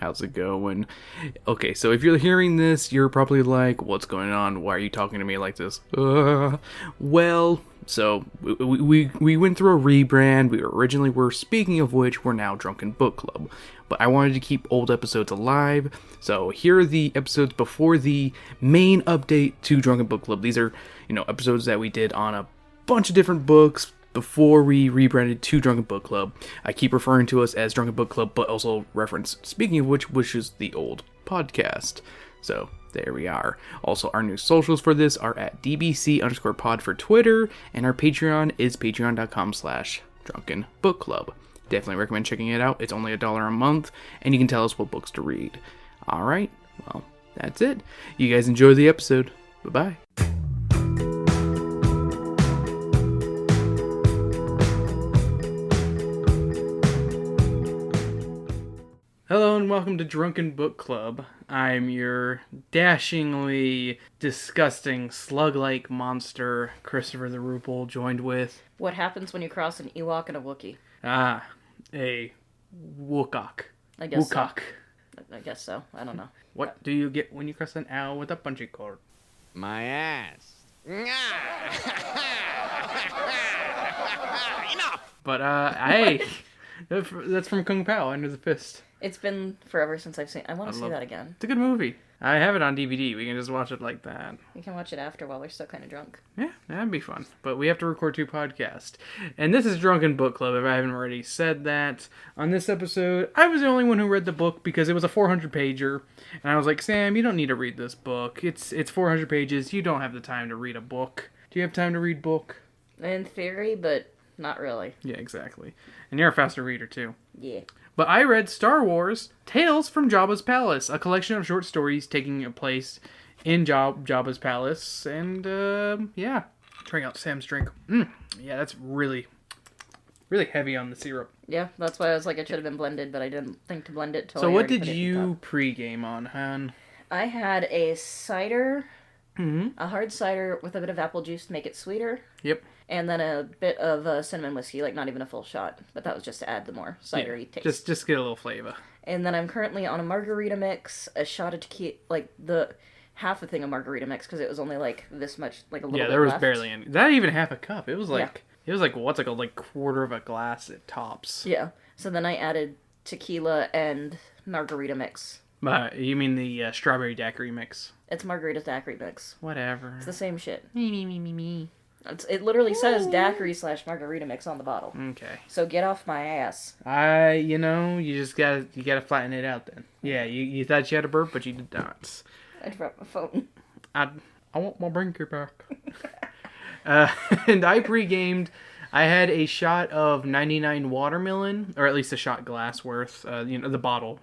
How's it going? Okay, so if you're hearing this, you're probably like, what's going on? Why are you talking to me like this? Well, so we went through a rebrand. We originally were, speaking of which, we're now Drunken Book Club. But I wanted to keep old episodes alive, so here are the episodes before the main update to Drunken Book Club. These are, episodes that we did on a bunch of different books before we rebranded to Drunken Book Club. I keep referring to us as Drunken Book Club, but also reference, speaking of which is the old podcast. So, there we are. Also, our new socials for this are at DBC_pod for Twitter, and our Patreon is patreon.com/Drunken Book Club. Definitely recommend checking it out. It's only $1 a month, and you can tell us what books to read. Alright, well, that's it. You guys enjoy the episode. Bye-bye. Hello and welcome to Drunken Book Club. I'm your dashingly disgusting slug-like monster, Christopher the Rupel, joined with... What happens when you cross an Ewok and a Wookiee? A Wookok. I guess Wookok. So. I guess so. I don't know. What do you get when you cross an owl with a bungee cord? My ass. Enough! But, hey, that's from Kung Pao, Under the Fist. It's been forever since I've seen I want to see that again. It's a good movie. I have it on DVD. We can just watch it like that. We can watch it after while we're still kind of drunk. Yeah, that'd be fun. But we have to record 2 podcasts. And this is Drunken Book Club, if I haven't already said that. On this episode, I was the only one who read the book because it was a 400-pager. And I was like, Sam, you don't need to read this book. It's 400 pages. You don't have the time to read a book. Do you have time to read book? In theory, but not really. Yeah, exactly. And you're a faster reader, too. Yeah. But I read Star Wars Tales From Jabbas Palace, a collection of short stories taking place in Jabba's palace. And, yeah. Trying out Sam's drink. Yeah, that's really, really heavy on the syrup. Yeah, that's why I was like, it should have been blended, but I didn't think to blend it till So what did you pre-game on, Han? I had a cider, a hard cider with a bit of apple juice to make it sweeter. Yep. And then a bit of cinnamon whiskey, like not even a full shot. But that was just to add the more cidery taste. Just get a little flavor. And then I'm currently on a margarita mix, a shot of tequila, like the half a thing of margarita mix, because it was only like this much, like a little bit Yeah, there was left. barely any. Not even half a cup. It was like, what's like a quarter of a glass at tops. Yeah. So then I added tequila and margarita mix. You mean the strawberry daiquiri mix? It's margarita daiquiri mix. Whatever. It's the same shit. Me. It literally says daiquiri/margarita mix on the bottle. Okay. So get off my ass. You just gotta flatten it out then. Yeah, you thought you had a burp, but you did not. I dropped my phone. I want my drinker back. And I pre-gamed. I had a shot of 99 watermelon, or at least a shot glass worth.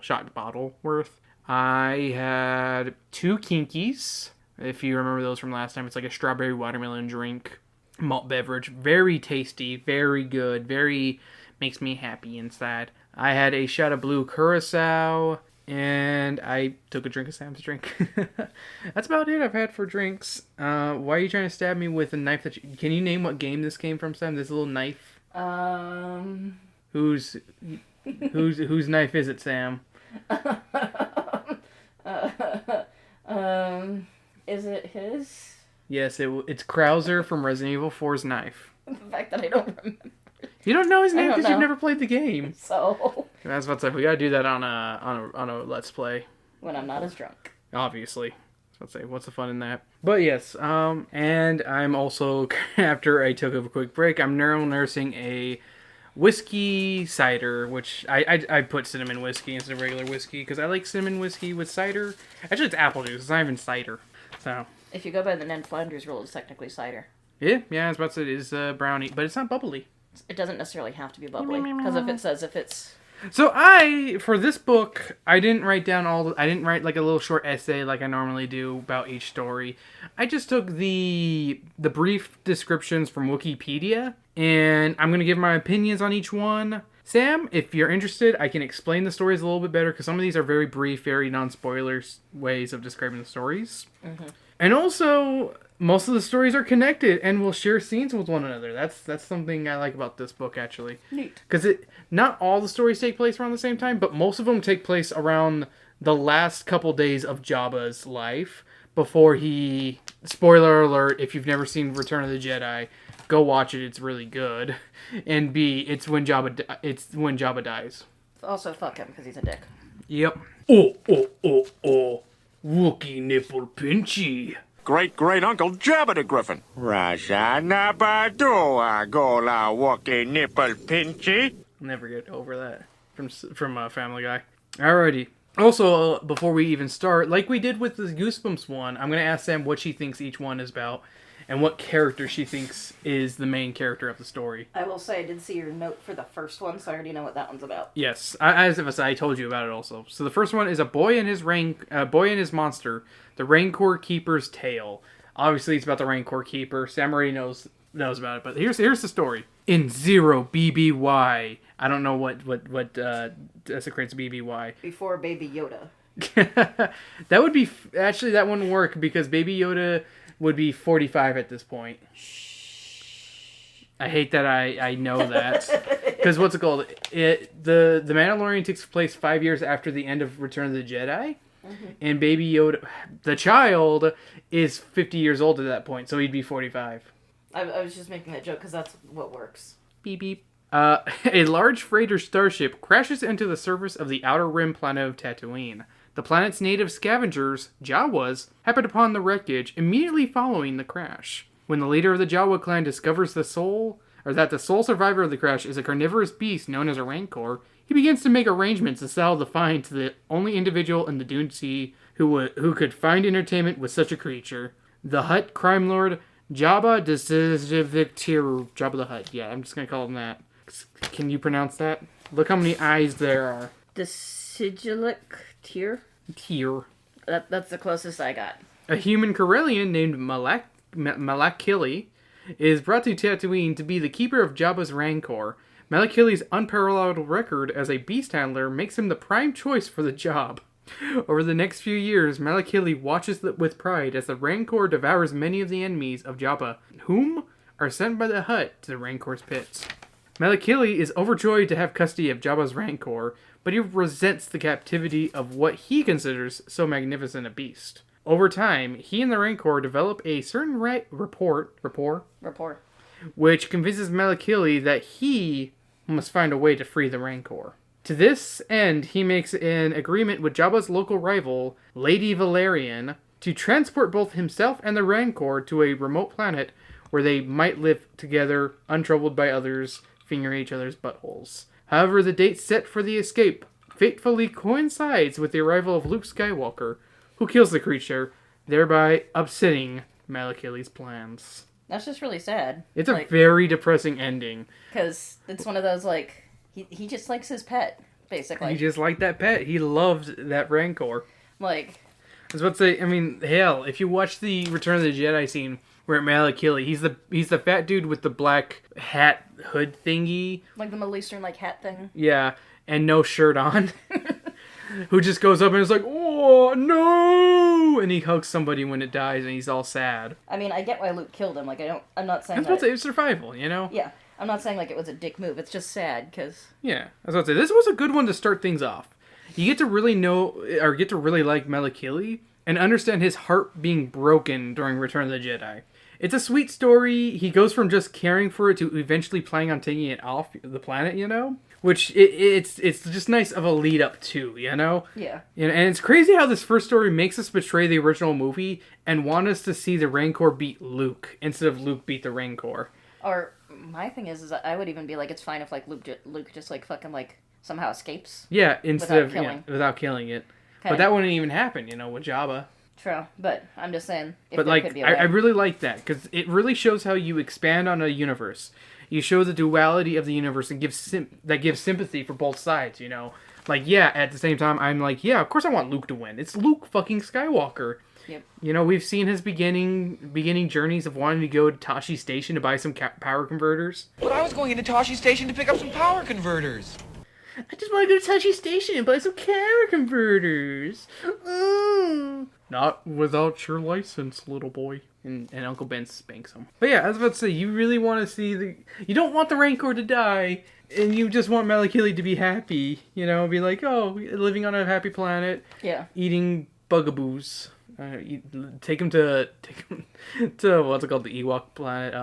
Shot bottle worth. I had 2 Kinkies. If you remember those from last time, it's like a strawberry watermelon drink. Malt beverage, very tasty, very good, very makes me happy inside. I had a shot of blue curacao, and I took a drink of Sam's drink. That's about it I've had for drinks. Why are you trying to stab me with a knife? Can you name what game this came from, Sam? This little knife. Whose knife is it, Sam? Is it his? Yes, it's Krauser from Resident Evil 4's knife. The fact that I don't remember. You don't know his name because you've never played the game. So. That's what's up. We gotta do that on a Let's Play. When I'm not as drunk. Obviously. Let's say, what's the fun in that? But yes, and I'm also, after I took a quick break, I'm now nursing a whiskey cider, which I put cinnamon whiskey instead of regular whiskey because I like cinnamon whiskey with cider. Actually, it's apple juice. It's not even cider. So. If you go by the Ned Flanders rule, it's technically cider. Yeah, I was about to say it is brownie, but it's not bubbly. It doesn't necessarily have to be bubbly, because if it's... So for this book, I didn't write like a little short essay like I normally do about each story. I just took the brief descriptions from Wikipedia, and I'm going to give my opinions on each one. Sam, if you're interested, I can explain the stories a little bit better, because some of these are very brief, very non-spoilers ways of describing the stories. Mm-hmm. And also, most of the stories are connected and will share scenes with one another. That's something I like about this book, actually. Neat. Because not all the stories take place around the same time, but most of them take place around the last couple days of Jabba's life before he... Spoiler alert, if you've never seen Return of the Jedi, go watch it. It's really good. And B, it's when Jabba dies. Also, fuck him, because he's a dick. Yep. Oh. Wookie nipple pinchy. Great-great-uncle Jabba the Griffin. Raja Nabadua Gola Wookie Nipple Pinchy. Never get over that from Family Guy. Alrighty. Also, before we even start, like we did with the Goosebumps one, I'm going to ask Sam what she thinks each one is about and what character she thinks is the main character of the story. I will say I did see your note for the first one, so I already know what that one's about. Yes, as if I told you about it also. So the first one is a boy and his monster, the Rancor Keeper's tale. Obviously, it's about the Rancor Keeper. Sam already knows about it, but here's the story. In 0 BBY, I don't know what desecrates BBY. Before Baby Yoda. That would be actually that wouldn't work because Baby Yoda would be 45 at this point. I hate that I know that because what's it called? The Mandalorian takes place 5 years after the end of Return of the Jedi, and Baby Yoda, the child, is 50 years old at that point, so he'd be 45. I was just making that joke because that's what works. Beep beep. A large freighter starship crashes into the surface of the outer rim planet of Tatooine. The planet's native scavengers, Jawas, happen upon the wreckage immediately following the crash. When the leader of the Jawa clan discovers that the sole survivor of the crash is a carnivorous beast known as a Rancor, he begins to make arrangements to sell the find to the only individual in the Dune Sea who could find entertainment with such a creature. The Hutt crime lord, Jabba Jabba the Hutt. Yeah, I'm just gonna call him that. Can you pronounce that? Look how many I's there are. The Sigilic Tier? Tier. That's the closest I got. A human Corellian named Malakili is brought to Tatooine to be the keeper of Jabba's Rancor. Malakili's unparalleled record as a beast handler makes him the prime choice for the job. Over the next few years, Malakili watches with pride as the Rancor devours many of the enemies of Jabba, whom are sent by the Hutt to the Rancor's pits. Malakili is overjoyed to have custody of Jabba's Rancor, but he resents the captivity of what he considers so magnificent a beast. Over time, he and the Rancor develop a certain rapport, which convinces Malakili that he must find a way to free the Rancor. To this end, he makes an agreement with Jabba's local rival, Lady Valerian, to transport both himself and the Rancor to a remote planet where they might live together, untroubled by others, fingering each other's buttholes. However, the date set for the escape fatefully coincides with the arrival of Luke Skywalker, who kills the creature, thereby upsetting Malakili's plans. That's just really sad. It's a very depressing ending. Because it's one of those, he just likes his pet, basically. He just liked that pet. He loved that Rancor. I was about to say, I mean, hell, if you watch the Return of the Jedi scene where Malakili, he's the fat dude with the black hat hood thingy. Like the Middle Eastern, hat thing? Yeah, and no shirt on. Who just goes up and is like, oh, no! And he hugs somebody when it dies and he's all sad. I mean, I get why Luke killed him. I'm not saying I was about to say, it was survival, you know? Yeah. I'm not saying, it was a dick move. It's just sad, because... Yeah. I was about to say, this was a good one to start things off. You get to really like Malakili and understand his heart being broken during Return of the Jedi. It's a sweet story. He goes from just caring for it to eventually planning on taking it off the planet, you know? Which, it's just nice of a lead up to, you know? Yeah. And it's crazy how this first story makes us betray the original movie and want us to see the Rancor beat Luke instead of Luke beat the Rancor. Or, my thing is I would even be it's fine if, Luke just, fucking, somehow escapes. Yeah, without killing it. But that wouldn't even happen, you know, with Jabba. True, but I'm just saying, but I really like that, because it really shows how you expand on a universe. You show the duality of the universe and gives sympathy for both sides, you know? At the same time, I'm of course I want Luke to win. It's Luke fucking Skywalker. Yep. You know, we've seen his beginning journeys of wanting to go to Tashi Station to buy some power converters. But I was going into Tashi Station to pick up some power converters. I just want to go to Tashi Station and buy some power converters. Not without your license, little boy. And Uncle Ben spanks him. But yeah, I was about to say, you really want to see you don't want the Rancor to die, and you just want Malakili to be happy, be like, oh, living on a happy planet, eating bugaboos. Take him to what's it called, the Ewok planet.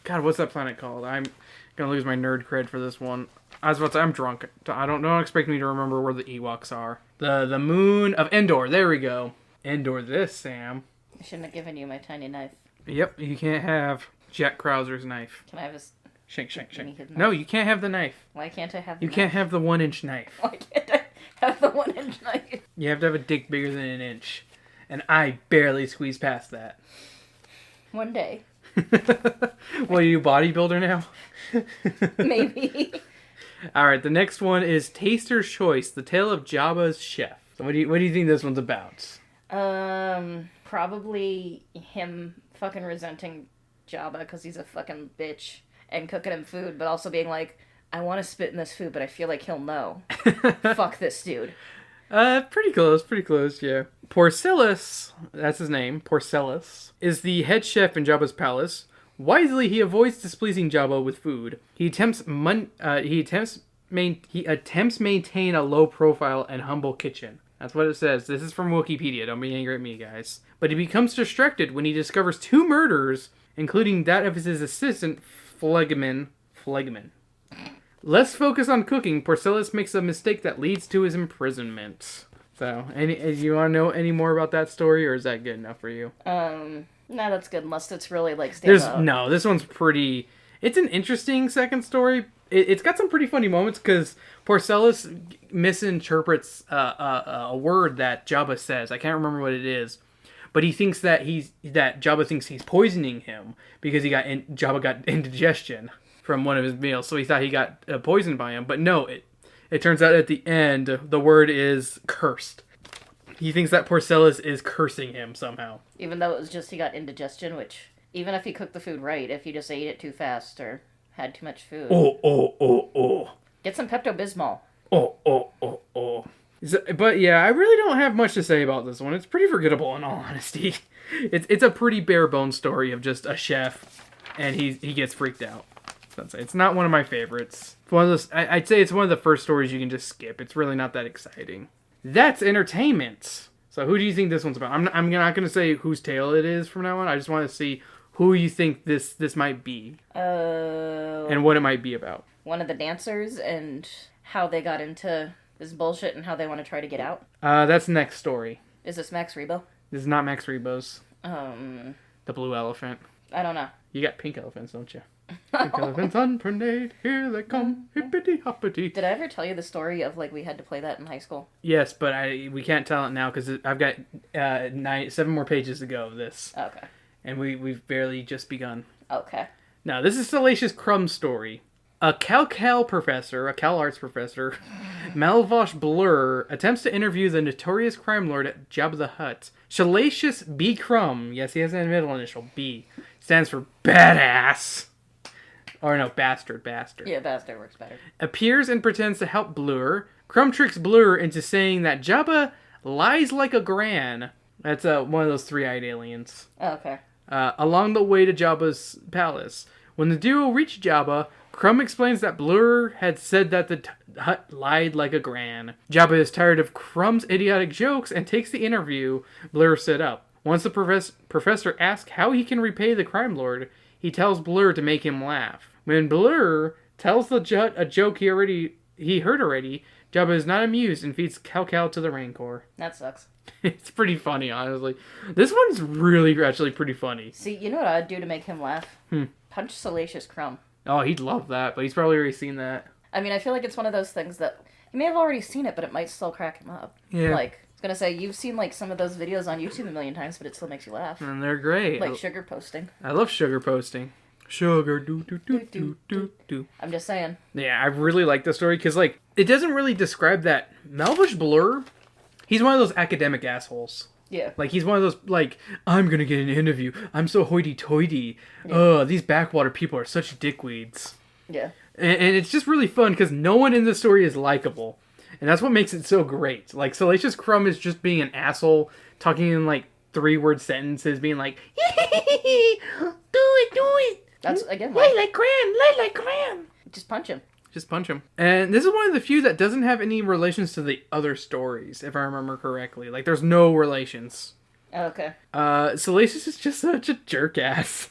God, what's that planet called? I'm gonna lose my nerd cred for this one. I was about to say, I'm drunk. Don't expect me to remember where the Ewoks are. The moon of Endor. There we go. Endor this, Sam. I shouldn't have given you my tiny knife. Yep, you can't have Jack Krauser's knife. Can I have Shake. No, you can't have the knife. Why can't I have the You can't have the 1-inch knife. Why can't I have the 1-inch knife? You have to have a dick bigger than an inch. And I barely squeeze past that. One day. What, are you bodybuilder now? Maybe. Alright, the next one is Taster's Choice, the Tale of Jabba's Chef. So what do you think this one's about? Probably him fucking resenting Jabba because he's a fucking bitch and cooking him food, but also being like, I want to spit in this food, but I feel like he'll know. Fuck this dude. Pretty close, yeah. Porcellus, that's his name, Porcellus, is the head chef in Jabba's palace. Wisely, he avoids displeasing Jabba with food. He attempts maintain a low profile and humble kitchen. That's what it says. This is from Wikipedia. Don't be angry at me, guys. But he becomes distracted when he discovers 2 murders, including that of his assistant, Phlegman. Less focused on cooking, Porcellus makes a mistake that leads to his imprisonment. So, you want to know any more about that story, or is that good enough for you? No, that's good, unless it's really, like, stands out. No, this one's pretty... It's an interesting second story. It's got some pretty funny moments, because Porcellus misinterprets a word that Jabba says. I can't remember what it is. But he thinks that Jabba thinks he's poisoning him, because Jabba got indigestion from one of his meals, so he thought he got poisoned by him. But no, it turns out at the end, the word is cursed. He thinks that Porcellus is cursing him somehow. Even though it was just he got indigestion, which, even if he cooked the food right, if you just ate it too fast or had too much food. Oh. Get some Pepto-Bismol. Oh. But yeah, I really don't have much to say about this one. It's pretty forgettable in all honesty. It's a pretty bare bones story of just a chef, and he gets freaked out. It's not one of my favorites. It's one of those, I'd say it's one of the first stories you can just skip. It's really not that exciting. That's entertainment. So who do you think this one's about? I'm not going to say whose tale it is from now on. I just want to see who you think this might be. And what it might be about. One of the dancers and how they got into this bullshit and how they want to try to get out. That's the next story. Is this Max Rebo? This is not Max Rebo's. The blue elephant. I don't know. You got pink elephants, don't you? Pink elephants on parade, here they come, hippity hoppity. Did I ever tell you the story of, like, we had to play that in high school? Yes, but we can't tell it now because I've got 7 more pages to go of this. Okay. And we've barely just begun. Okay. Now, this is Salacious Crumb's story. A Cal Arts professor, Malvosh Blur, attempts to interview the notorious crime lord at Jabba the Hutt. Salacious B. Crumb, yes, he has a middle initial, B, stands for badass. Or no, bastard. Yeah, bastard works better. Appears and pretends to help Blur. Crumb tricks Blur into saying that Jabba lies like a gran. That's one of those 3-eyed aliens. Oh, okay. Along the way to Jabba's palace. When the duo reach Jabba, Crumb explains that Blur had said that the Hutt lied like a gran. Jabba is tired of Crumb's idiotic jokes and takes the interview Blur set up. Once the professor asks how he can repay the crime lord, he tells Blur to make him laugh. When Blur tells the Jut a joke he heard already, Jabba is not amused and feeds Cal to the Rancor. That sucks. It's pretty funny, honestly. This one's really actually pretty funny. See, you know what I'd do to make him laugh? Punch Salacious Crumb. Oh, he'd love that, but he's probably already seen that. I mean, I feel like it's one of those things that he may have already seen it, but it might still crack him up. Yeah. Like, I was gonna say, you've seen, like, some of those videos on YouTube a million times, but it still makes you laugh. And they're great. Like sugar posting. I love sugar posting. Sugar do. I'm just saying. Yeah, I really like the story because, like, it doesn't really describe that. Malvish Blur, he's one of those academic assholes. Yeah. Like, he's one of those, like, I'm gonna get an interview. I'm so hoity-toity. Yeah. These backwater people are such dickweeds. Yeah. And it's just really fun because no one in the story is likable. And that's what makes it so great. Like, Salacious Crumb is just being an asshole, talking in, like, 3-word sentences being like, do it. That's, again, Like Gran. just punch him. Just punch him. And this is one of the few that doesn't have any relations to the other stories, if I remember correctly. Like, there's no relations. Oh, okay. Salacious is just such a jerk ass.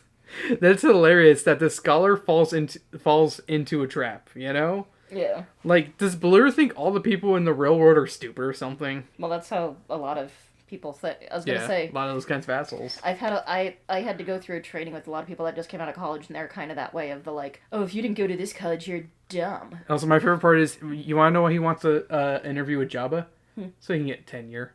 That's hilarious that the scholar falls into a trap, you know? Yeah. Like, does Blur think all the people in the real world are stupid or something? Well, that's how a lot of people think. I was gonna say, a lot of those kinds of assholes. I had to go through a training with a lot of people that just came out of college, and they're kind of that way of the like, oh, if you didn't go to this college, you're dumb. Also, my favorite part is, you want to know why he wants to interview with Jabba? So he can get tenure.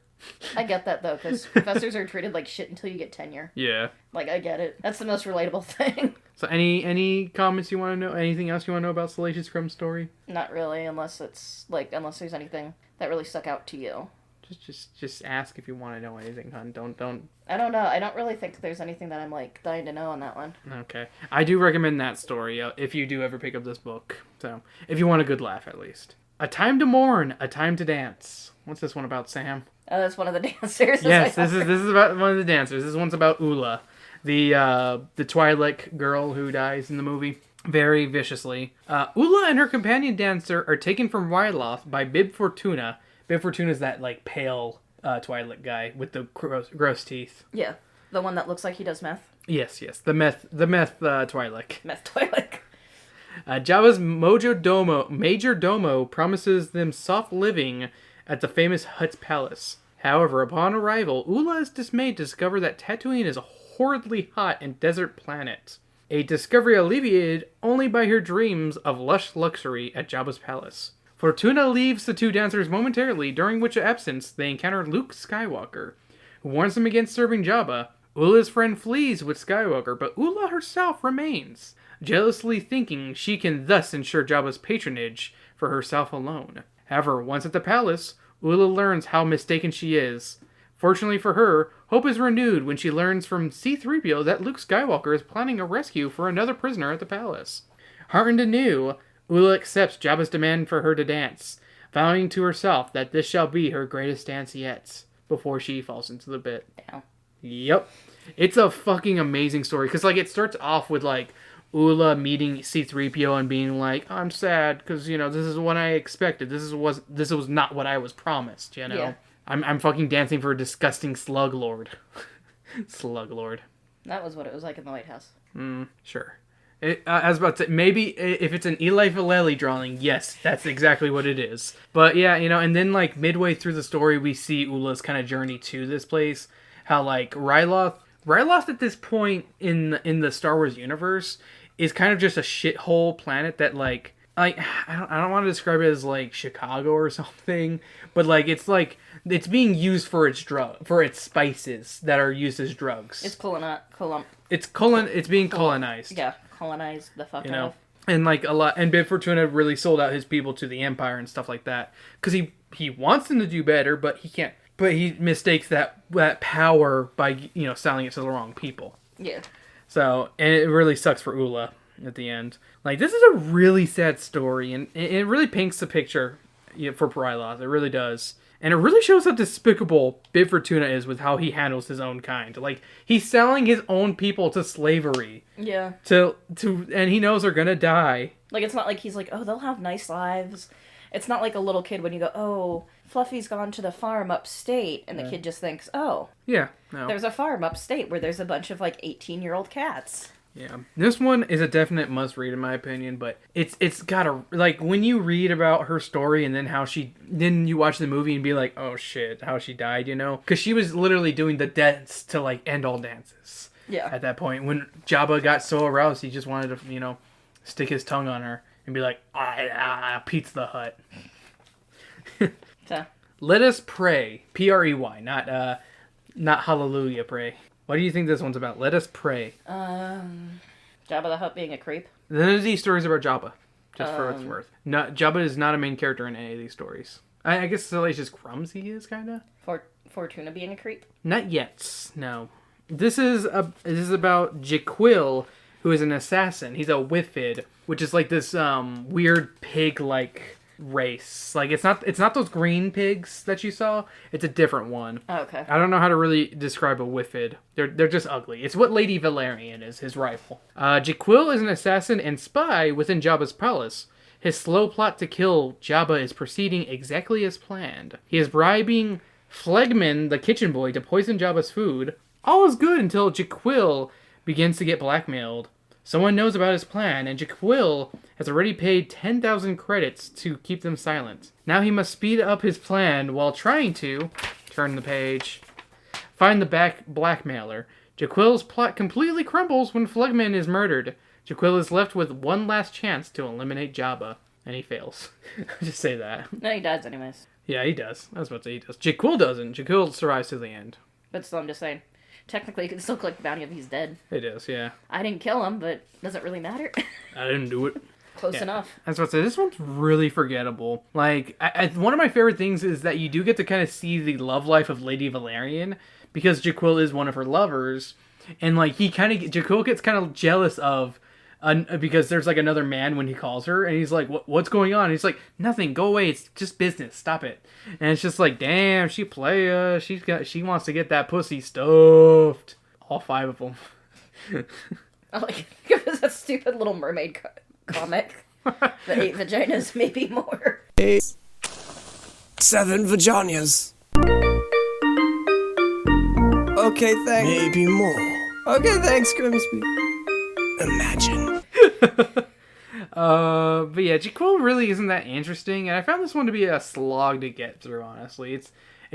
I get that though, because professors are treated like shit until you get tenure. Yeah. Like, I get it. That's the most relatable thing. So any comments you want to know? Anything else you want to know about Salacious Crum's story? Not really, unless there's anything that really stuck out to you. Just ask if you want to know anything, hon. Don't. I don't know. I don't really think there's anything that I'm like dying to know on that one. Okay. I do recommend that story if you do ever pick up this book. So, if you want a good laugh at least. A time to mourn, a time to dance. What's this one about, Sam? Oh, that's one of the dancers. Yes, this is about one of the dancers. This one's about Ula, the Twilight girl who dies in the movie very viciously. Ula and her companion dancer are taken from Ryloth by Bib Fortuna. Bib Fortuna is that like pale Twilight guy with the gross teeth. Yeah, the one that looks like he does meth. Yes, the meth Twilight. Meth Twilight. Jabba's major domo promises them soft living at the famous Hutt's palace. However, upon arrival, Ula is dismayed to discover that Tatooine is a horridly hot and desert planet. A discovery alleviated only by her dreams of lush luxury at Jabba's palace. Fortuna leaves the two dancers momentarily, during which absence they encounter Luke Skywalker, who warns them against serving Jabba. Ula's friend flees with Skywalker, but Ula herself remains, jealously thinking she can thus ensure Jabba's patronage for herself alone. However, once at the palace, Ula learns how mistaken she is. Fortunately for her, hope is renewed when she learns from C-3PO that Luke Skywalker is planning a rescue for another prisoner at the palace. Heartened anew, Ula accepts Jabba's demand for her to dance, vowing to herself that this shall be her greatest dance yet, before she falls into the pit. Damn. Yep. It's a fucking amazing story, because like it starts off with like Ula meeting C-3PO and being like, I'm sad because, you know, this is what I expected. This was not what I was promised, you know? Yeah. I'm fucking dancing for a disgusting slug lord. Slug lord. That was what it was like in the White House. Sure. I was about to say, maybe if it's an Eli Vallely drawing, yes, that's exactly what it is. But yeah, you know, and then like midway through the story, we see Ula's kind of journey to this place. How like Ryloth at this point in the Star Wars universe is kind of just a shithole planet that like I don't want to describe it as like Chicago or something, but like it's being used for its spices that are used as drugs. It's being colonized. Yeah, colonized the fuck out of. And like a lot, and Bib Fortuna really sold out his people to the Empire and stuff like that because he wants them to do better, but he can't. But he mistakes that power by, you know, selling it to the wrong people. Yeah. So, and it really sucks for Ula at the end. Like, this is a really sad story, and it really paints the picture, you know, for Ryloth. It really does. And it really shows how despicable Bib Fortuna is with how he handles his own kind. Like, he's selling his own people to slavery. Yeah. And he knows they're gonna die. Like, it's not like he's like, oh, they'll have nice lives. It's not like a little kid when you go, oh, Fluffy's gone to the farm upstate, and the kid just thinks, oh, yeah, no. There's a farm upstate where there's a bunch of like 18-year-old cats. Yeah, this one is a definite must-read in my opinion, but it's got a, like, when you read about her story and then you watch the movie and be like, oh shit, how she died, you know? Because she was literally doing the dance to, like, end all dances. Yeah. At that point, when Jabba got so aroused, he just wanted to, you know, stick his tongue on her and be like, Pizza the Hut. So. Let us pray. P-R-E-Y, not hallelujah pray. What do you think this one's about? Let us pray. Jabba the Hutt being a creep. None of these stories are about Jabba, just for what it's worth. No, Jabba is not a main character in any of these stories. I guess Salacious Crumbs he is, kind of. Fortuna being a creep? Not yet, no. This is about Jaquil, who is an assassin. He's a Whiffid, which is like this weird pig-like race. Like, it's not those green pigs that you saw. It's a different one. Oh, okay. I don't know how to really describe a Whiffid. They're just ugly. It's what Lady Valerian is, his rival. Jaquil is an assassin and spy within Jabba's palace. His slow plot to kill Jabba is proceeding exactly as planned. He is bribing Phlegmon, the kitchen boy, to poison Jabba's food. All is good until Jaquil begins to get blackmailed. Someone knows about his plan, and Jaquil has already paid 10,000 credits to keep them silent. Now he must speed up his plan while trying to, turn the page, find the blackmailer. Jaquil's plot completely crumbles when Phlegmon is murdered. Jaquil is left with one last chance to eliminate Jabba, and he fails. I'll just say that. No, he dies anyways. Yeah, he does. I was about to say he does. Jaquil doesn't. Jaquil survives to the end. But still, I'm just saying. Technically, you can still collect the bounty if he's dead. It is, yeah. I didn't kill him, but does it really matter? I didn't do it. Close enough. I was about to say, this one's really forgettable. Like, one of my favorite things is that you do get to kind of see the love life of Lady Valerian, because Jaquil is one of her lovers, and, like, Jaquil gets kind of jealous of, because there's, like, another man when he calls her, and he's like, what's going on? And he's like, nothing, go away, it's just business, stop it. And it's just like, damn, she she wants to get that pussy stuffed. All 5 of them. I like it was a stupid Little Mermaid comic. The 8 vaginas, maybe more. 7 vaginas. Okay, thanks. Maybe more. Okay, thanks, Grimsby. Imagine. But yeah, Jaquil really isn't that interesting, and I found this one to be a slog to get through, honestly. It's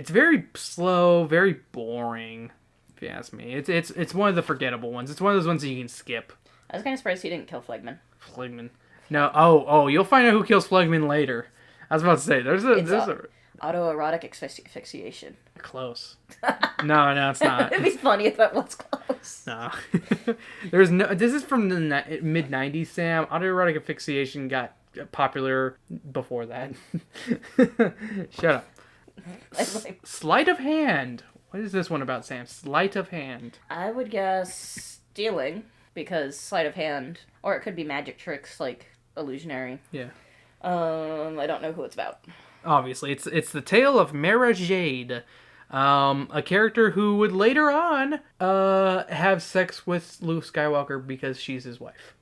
very slow, very boring, if you ask me. It's one of the forgettable ones. It's one of those ones that you can skip. I was kind of surprised he didn't kill Phlegmon. Phlegmon. No, oh, you'll find out who kills Phlegmon later. I was about to say, there's a autoerotic asphyxiation. Close. No, it's not. It'd be funny if that was close. No. This is from the mid-90s, Sam. Autoerotic asphyxiation got popular before that. Shut up. Sleight of hand. What is this one about, Sam? Sleight of hand. I would guess stealing, because sleight of hand, or it could be magic tricks like illusionary. Yeah. I don't know who it's about. Obviously, it's the tale of Mara Jade, a character who would later on have sex with Luke Skywalker because she's his wife.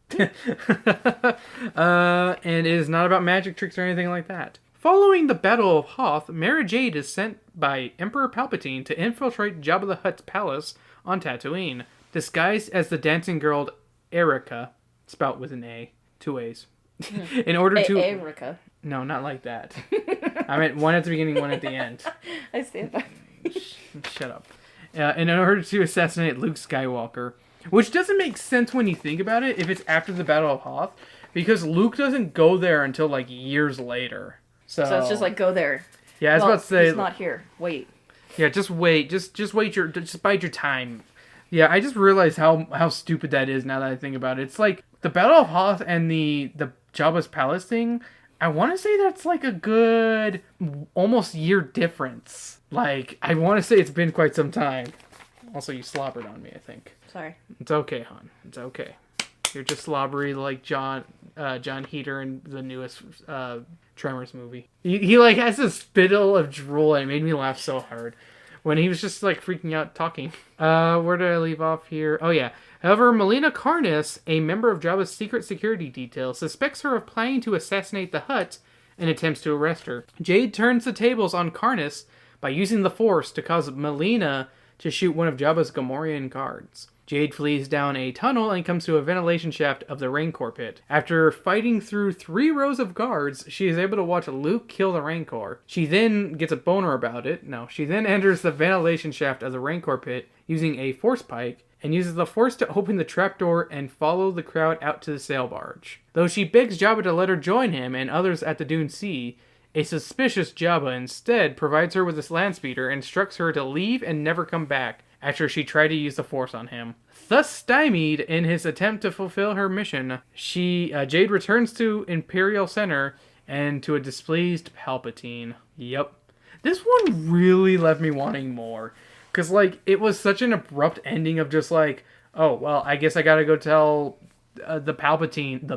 And it is not about magic tricks or anything like that. Following the Battle of Hoth, Mara Jade is sent by Emperor Palpatine to infiltrate Jabba the Hutt's palace on Tatooine, disguised as the dancing girl Erica, spelt with an A, 2 A's, in order to... Erica. No, not like that. I meant one at the beginning, one at the end. I stand by. Shut up. In order to assassinate Luke Skywalker. Which doesn't make sense when you think about it, if it's after the Battle of Hoth. Because Luke doesn't go there until, like, years later. So it's just like, go there. Yeah, I was about to say... He's not here. Wait. Yeah, just wait. Just wait just bide your time. Yeah, I just realized how stupid that is now that I think about it. It's like, the Battle of Hoth and the Jabba's Palace thing... I want to say that's like a good almost year difference. Like, I want to say it's been quite some time. Also, you slobbered on me, I think. Sorry. It's okay, hon. It's okay. You're just slobbery like John Heater in the newest Tremors movie. He like has a spittle of drool and it made me laugh so hard. When he was just like freaking out talking. Where did I leave off here? Oh yeah. However, Melina Karnas, a member of Jabba's secret security detail, suspects her of planning to assassinate the Hutt and attempts to arrest her. Jade turns the tables on Karnas by using the Force to cause Melina to shoot one of Jabba's Gamorrean guards. Jade flees down a tunnel and comes to a ventilation shaft of the Rancor pit. After fighting through 3 rows of guards, she is able to watch Luke kill the Rancor. She then gets a boner about it. No, she then enters the ventilation shaft of the Rancor pit using a Force pike, and uses the Force to open the trapdoor and follow the crowd out to the sail barge. Though she begs Jabba to let her join him and others at the Dune Sea, a suspicious Jabba instead provides her with a landspeeder and instructs her to leave and never come back after she tried to use the Force on him. Thus stymied in his attempt to fulfill her mission, Jade returns to Imperial Center and to a displeased Palpatine. Yep. This one really left me wanting more. Because, like, it was such an abrupt ending of just like, oh, well, I guess I gotta go tell the Palpatine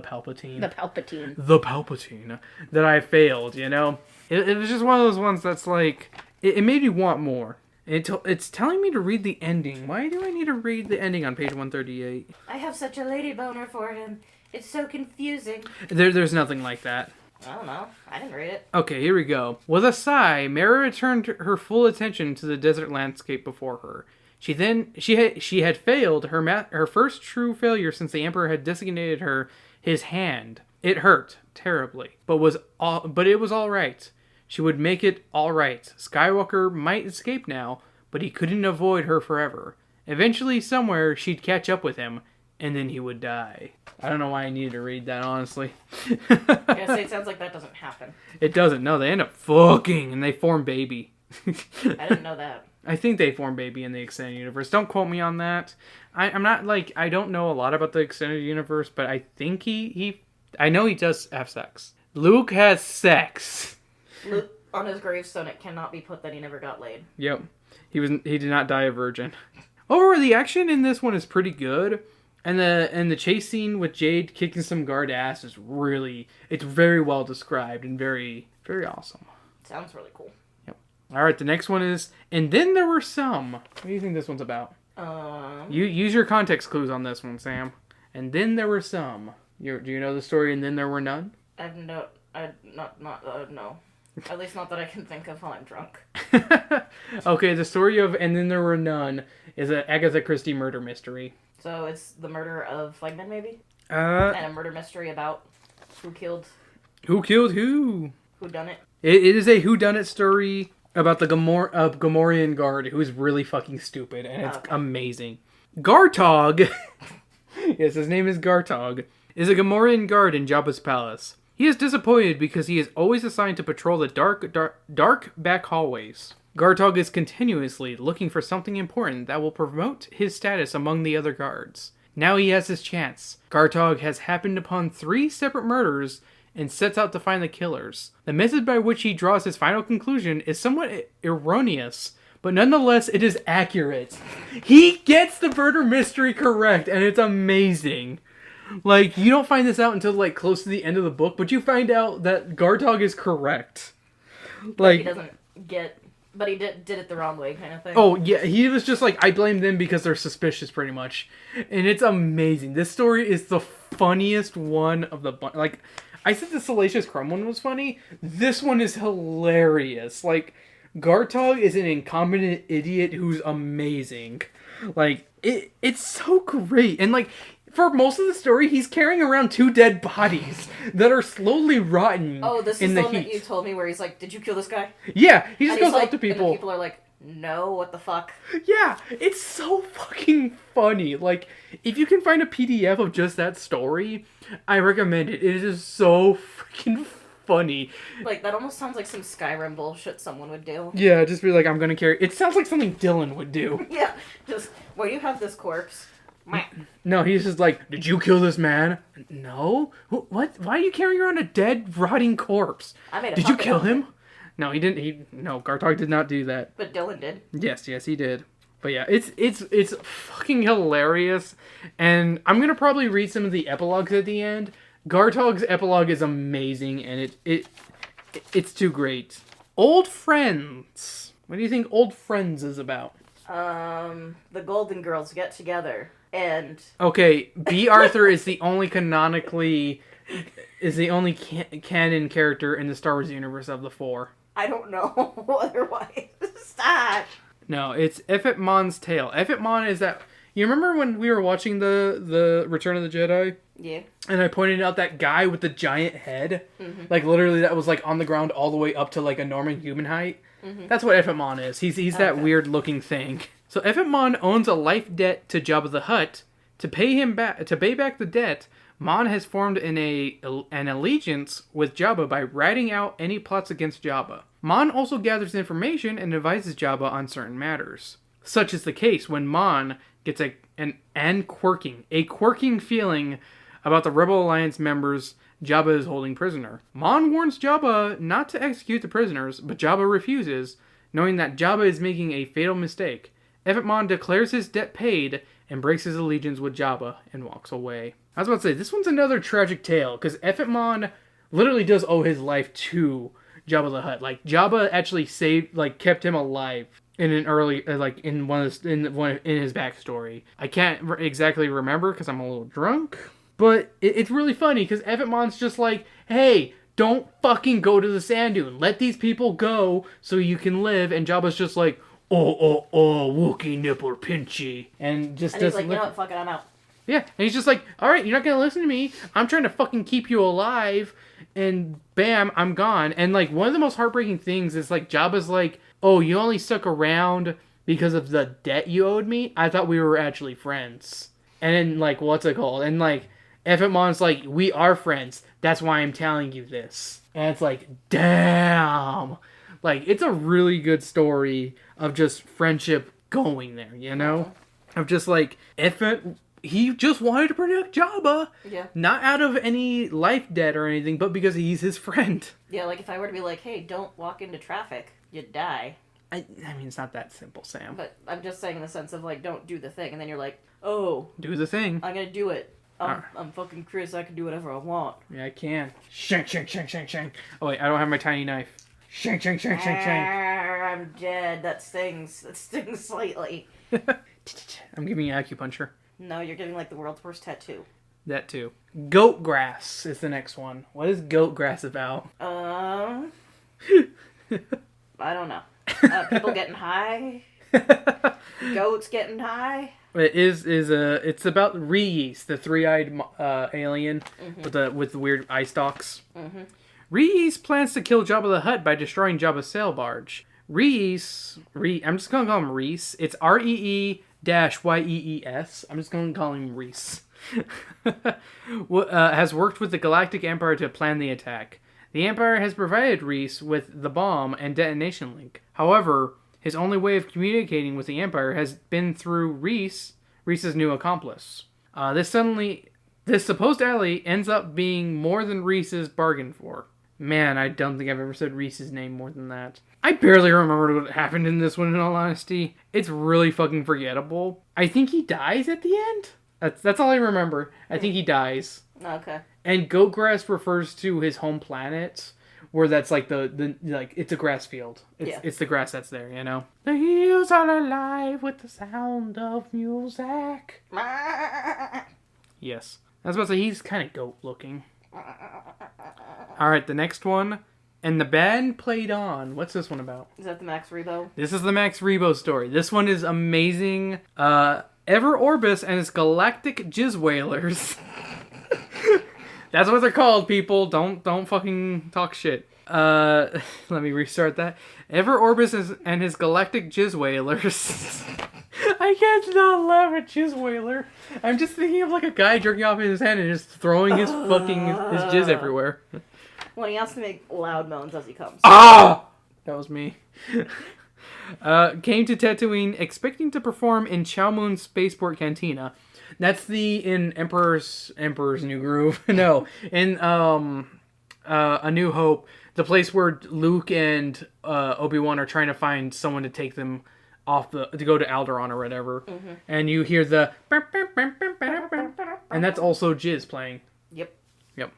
that I failed, you know? It was just one of those ones that's like, it made me want more. It's telling me to read the ending. Why do I need to read the ending on page 138? I have such a lady boner for him. It's so confusing. There's nothing like that. I don't know. I didn't read it. Okay, here we go. With a sigh, Mara returned her full attention to the desert landscape before her. She had failed her first true failure since the Emperor had designated her his hand. It hurt terribly, but it was all right. She would make it all right. Skywalker might escape now, but he couldn't avoid her forever. Eventually, somewhere, she'd catch up with him, and then he would die. I don't know why I needed to read that, honestly. Yeah, it sounds like that doesn't happen. It doesn't. No, they end up fucking, and they form baby. I didn't know that. I think they form baby in the extended universe. Don't quote me on that. I'm not, like, I don't know a lot about the extended universe, but I think I know he does have sex. Luke has sex. Luke, on his gravestone, it cannot be put that he never got laid. Yep. He did not die a virgin. Overall, the action in this one is pretty good. And the chase scene with Jade kicking some guard ass is it's very well described and very, very awesome. Sounds really cool. Yep. Alright, the next one is, And Then There Were Some. What do you think this one's about? You use your context clues on this one, Sam. And Then There Were Some. Do you know the story And Then There Were None? No. At least not that I can think of while I'm drunk. Okay, the story of And Then There Were None is an Agatha Christie murder mystery. So it's the murder of Flagman, maybe? And a murder mystery about who killed who. Who done it? It is a whodunit story about the Gamorrean guard who's really fucking stupid, and it's amazing. Gartog, yes, his name is Gartog, is a Gamorrean guard in Jabba's palace. He is disappointed because he is always assigned to patrol the dark back hallways. Gartog is continuously looking for something important that will promote his status among the other guards. Now he has his chance. Gartog has happened upon 3 separate murders and sets out to find the killers. The method by which he draws his final conclusion is somewhat erroneous, but nonetheless it is accurate. He gets the murder mystery correct, and it's amazing. Like, you don't find this out until, like, close to the end of the book, but you find out that Gartog is correct. Like, he doesn't get... But he did it the wrong way, kind of thing. Oh, yeah, he was just like, I blame them because they're suspicious, pretty much. And it's amazing. This story is the funniest one of the bunch. Like, I said the Salacious Crumb one was funny. This one is hilarious. Like, Gartog is an incompetent idiot who's amazing. Like, it's so great. And, like, for most of the story, he's carrying around 2 dead bodies that are slowly rotten. Oh, this is in the the one heat. that you told me where he's like, did you kill this guy? Yeah, he just goes like, up to people. And the people are like, no, what the fuck? Yeah, it's so fucking funny. Like, if you can find a PDF of just that story, I recommend it. It is so freaking funny. Like, that almost sounds like some Skyrim bullshit someone would do. Yeah, just be like, I'm gonna carry... It sounds like something Dylan would do. Yeah, just, where you have this corpse... No, he's just like, did you kill this man? No? What? Why are you carrying around a dead, rotting corpse? Did you kill him? No, he didn't. No, Gartog did not do that. But Dylan did. Yes, he did. But yeah, it's fucking hilarious. And I'm gonna probably read some of the epilogues at the end. Gartog's epilogue is amazing, and it's too great. Old Friends. What do you think Old Friends is about? The Golden Girls get together. And okay, B. Arthur is the only canon character in the Star Wars universe of the 4. I don't know otherwise. Stop. No, it's Effet Mon's tale. Effet Mon is that... You remember when we were watching the Return of the Jedi? Yeah. And I pointed out that guy with the giant head? Mm-hmm. Like, literally, that was, like, on the ground all the way up to, like, a normal human height? Mm-hmm. That's what Effet Mon is. He's that weird-looking thing. So Effet Mon owns a life debt to Jabba the Hutt. To pay back the debt, Mon has formed an allegiance with Jabba by ratting out any plots against Jabba. Mon also gathers information and advises Jabba on certain matters. Such is the case when Mon gets a quirking feeling about the Rebel Alliance members Jabba is holding prisoner. Mon warns Jabba not to execute the prisoners, but Jabba refuses, knowing that Jabba is making a fatal mistake. Effet Mon declares his debt paid and breaks his allegiance with Jabba and walks away. I was about to say, this one's another tragic tale, because Effetmon literally does owe his life to Jabba the Hutt. Like, Jabba actually kept him alive in an early, in his backstory. I can't exactly remember, because I'm a little drunk, but it's really funny, because Effetmon's just like, hey, don't fucking go to the sand dune. Let these people go so you can live, and Jabba's just like, oh, Wookiee nipple pinchy. And he's like, you know what, fuck it, I'm out. Yeah, and he's just like, alright, you're not gonna listen to me. I'm trying to fucking keep you alive. And bam, I'm gone. And, like, one of the most heartbreaking things is, like, Jabba's like, oh, you only stuck around because of the debt you owed me? I thought we were actually friends. And then, like, what's it called? And, like, Effetmon's like, we are friends. That's why I'm telling you this. And it's like, damn. Like, it's a really good story of just friendship going there, you know? Of just, like, he just wanted to protect Jabba. Yeah. Not out of any life debt or anything, but because he's his friend. Yeah, like, if I were to be like, hey, don't walk into traffic, you'd die. I mean, it's not that simple, Sam. But I'm just saying in the sense of, like, don't do the thing. And then you're like, oh. Do the thing. I'm gonna do it. I'm fucking Chris, I can do whatever I want. Yeah, I can. Shank, shank, shank, shank, shank. Oh, wait, I don't have my tiny knife. Shank, shank, shank, shank, shank. I'm dead. That stings. That stings slightly. I'm giving you acupuncture. No, you're giving, like, the world's worst tattoo. That too. Goat grass is the next one. What is goat grass about? I don't know. People getting high. Goats getting high. It's about Reese, the three-eyed alien with the weird eye stalks. Mm-hmm. Reese plans to kill Jabba the Hutt by destroying Jabba's sail barge. Reese, I'm just gonna call him Reese. It's Reeyees. I'm just gonna call him Reese. Has worked with the Galactic Empire to plan the attack. The Empire has provided Reese with the bomb and detonation link. However, his only way of communicating with the Empire has been through Reese's new accomplice. This supposed ally ends up being more than Reese's bargained for. Man, I don't think I've ever said Reese's name more than that. I barely remember what happened in this one, in all honesty. It's really fucking forgettable. I think he dies at the end. That's all I remember. I think he dies. Okay. And goat grass refers to his home planet, where that's like the it's a grass field. It's the grass that's there, you know. The hills are alive with the sound of music. Yes. I was about to say, he's kind of goat looking. Alright, the next one. And the band played on. What's this one about? Is that the Max Rebo? This is the Max Rebo story. This one is amazing. Ever Orbis and his galactic jizz whalers. That's what they're called, people. Don't fucking talk shit. Let me restart that. Ever Orbis and his galactic jizz whalers. I can't not laugh at jizz whaler. I'm just thinking of like a guy jerking off in his hand and just throwing his fucking his jizz everywhere. When he has to make loud moans as he comes. Ah! That was me. Came to Tatooine expecting to perform in Chow Moon's spaceport cantina. That's in Emperor's New Groove. No, in A New Hope, the place where Luke and Obi-Wan are trying to find someone to take them off to go to Alderaan or whatever. Mm-hmm. And you hear the and that's also Jizz playing. Yep.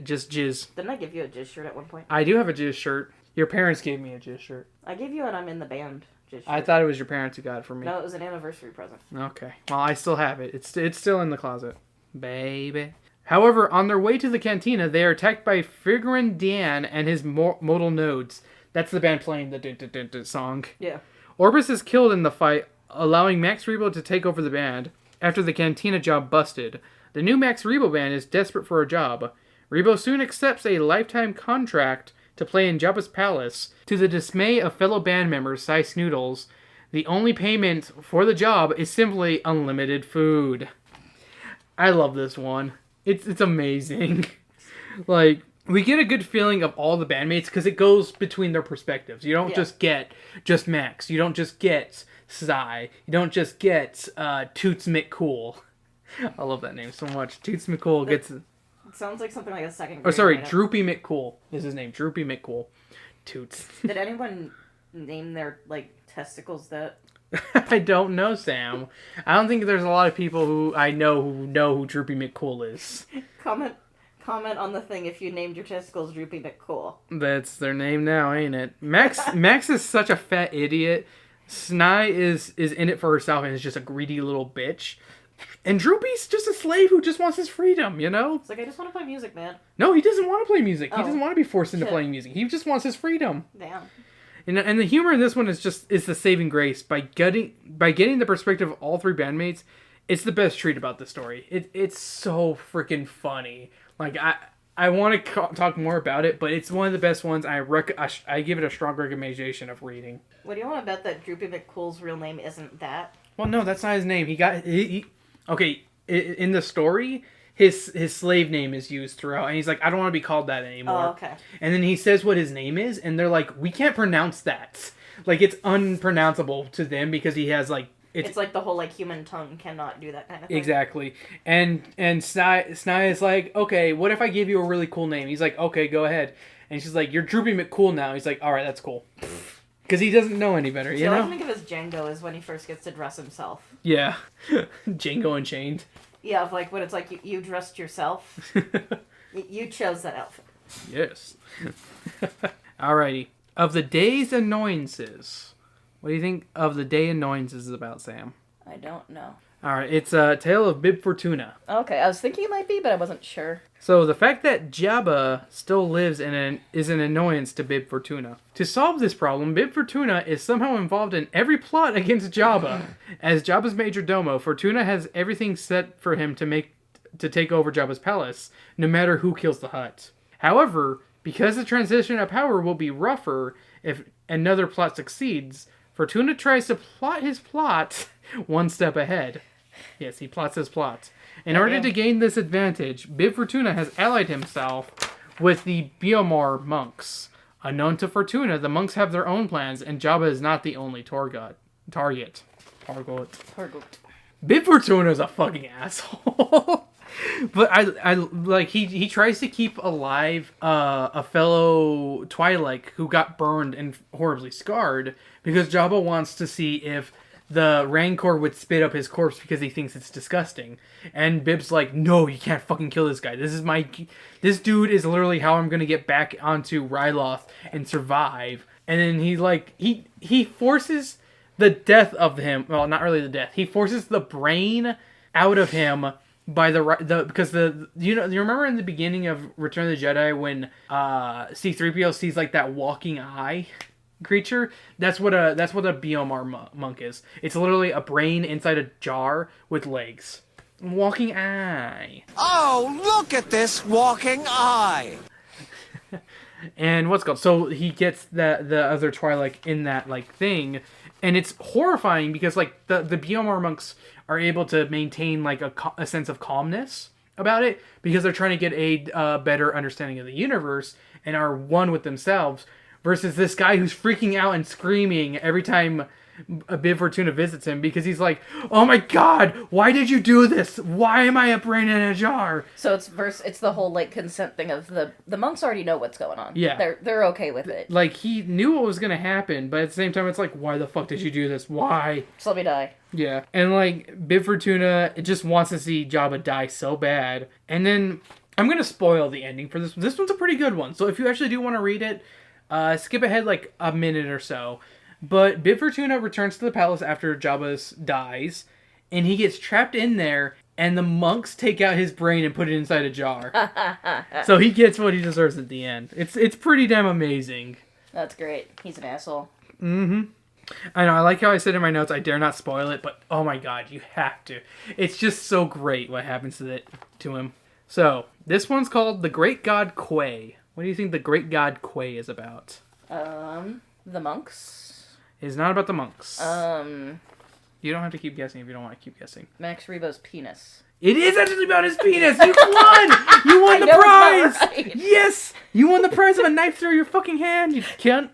Just Jizz. Didn't I give you a Jizz shirt at one point? I do have a Jizz shirt. Your parents gave me a Jizz shirt. I gave you an I'm in the band Jizz shirt. I thought it was your parents who got it for me. No, it was an anniversary present. Okay. Well, I still have it. It's still in the closet. Baby. However, on their way to the cantina, they are attacked by Figrin Dian and his modal nodes. That's the band playing the dun-dun-dun-dun song. Yeah. Orbis is killed in the fight, allowing Max Rebo to take over the band. After the cantina job busted, the new Max Rebo band is desperate for a job. Rebo soon accepts a lifetime contract to play in Jabbas Palace. To the dismay of fellow band members, Cy Snoodles, the only payment for the job is simply unlimited food. I love this one. It's amazing. Like, we get a good feeling of all the bandmates because it goes between their perspectives. You don't just get just Max. You don't just get Cy. You don't just get Toots McCool. I love that name so much. Toots McCool gets... It sounds like something like a second grade. Oh, sorry. Droopy McCool is his name. Droopy McCool. Toots. Did anyone name their, like, testicles that? I don't know, Sam. I don't think there's a lot of people who I know who Droopy McCool is. Comment on the thing if you named your testicles Droopy McCool. That's their name now, ain't it? Max is such a fat idiot. Sny is in it for herself and is just a greedy little bitch. And Droopy's just a slave who just wants his freedom, you know? It's like, I just want to play music, man. No, he doesn't want to play music. He Oh. doesn't want to be forced into Shit. playing music. He just wants his freedom. Damn. And the humor in this one is the saving grace. By getting the perspective of all three bandmates, it's the best treat about the story. It's so freaking funny. Like, I want to talk more about it, but it's one of the best ones. I give it a strong recommendation of reading. What do you want to bet that Droopy McCool's real name isn't that? Well, no, that's not his name. Okay, in the story, his slave name is used throughout, and he's like, I don't want to be called that anymore. Oh, okay. And then he says what his name is, and they're like, we can't pronounce that. Like, it's unpronounceable to them because he has, like... It's like the whole, like, human tongue cannot do that kind of thing. Exactly. And Sny is like, okay, what if I give you a really cool name? He's like, okay, go ahead. And she's like, you're Droopy McCool now. He's like, alright, that's cool. Because he doesn't know any better, you All I know? can think of as Django is when he first gets to dress himself. Yeah. Django Unchained. Yeah, of like when it's like you dressed yourself. You chose that outfit. Yes. Alrighty. Of the day's annoyances, what do you think of the day annoyances is about, Sam? I don't know. Alright, it's a tale of Bib Fortuna. Okay, I was thinking it might be, but I wasn't sure. So the fact that Jabba still lives is an annoyance to Bib Fortuna. To solve this problem, Bib Fortuna is somehow involved in every plot against Jabba. As Jabba's major domo, Fortuna has everything set for him to take over Jabba's palace, no matter who kills the Hutt. However, because the transition of power will be rougher if another plot succeeds, Fortuna tries to plot his plot one step ahead. Yes, he plots his plot. In order to gain this advantage, Bib Fortuna has allied himself with the Biomar monks. Unknown to Fortuna, the monks have their own plans, and Jabba is not the only target. Bib Fortuna is a fucking asshole. But I like he tries to keep alive a fellow Twi'lek who got burned and horribly scarred because Jabba wants to see if the Rancor would spit up his corpse because he thinks it's disgusting. And Bib's like, no, you can't fucking kill this guy. This dude is literally how I'm gonna get back onto Ryloth and survive. And then he forces the death of him. Well, not really the death. He forces the brain out of him by you remember in the beginning of Return of the Jedi when C-3PO sees like that walking eye creature? That's what a Biomar monk is. It's literally a brain inside a jar with legs. Walking eye. Oh, look at this walking eye! And what's it called? So he gets the other Twi'lek in that like thing, and it's horrifying because like the Biomar monks are able to maintain like a sense of calmness about it because they're trying to get a better understanding of the universe and are one with themselves. Versus this guy who's freaking out and screaming every time a Bib Fortuna visits him because he's like, oh my god, why did you do this? Why am I a brain in a jar? So it's the whole like consent thing of the monks already know what's going on. Yeah. They're okay with it. Like he knew what was gonna happen, but at the same time it's like, why the fuck did you do this? Why? Just let me die. Yeah. And like Bib Fortuna, it just wants to see Jabba die so bad. And then I'm gonna spoil the ending for this. This one's a pretty good one. So if you actually do want to read it, skip ahead like a minute or so. But Bib Fortuna returns to the palace after Jabba dies, and he gets trapped in there, and the monks take out his brain and put it inside a jar. So he gets what he deserves at the end. It's pretty damn amazing. That's great. He's an asshole. Mm-hmm. I know, I like how I said in my notes, I dare not spoil it, but oh my god, you have to. It's just so great what happens to him. So, this one's called The Great God Quay. What do you think The Great God Quay is about? The monks? It's not about the monks. You don't have to keep guessing if you don't want to keep guessing. Max Rebo's penis. It is actually about his penis! You won! You won the know prize! it's not right. Yes! You won the prize of a knife through your fucking hand, you cunt!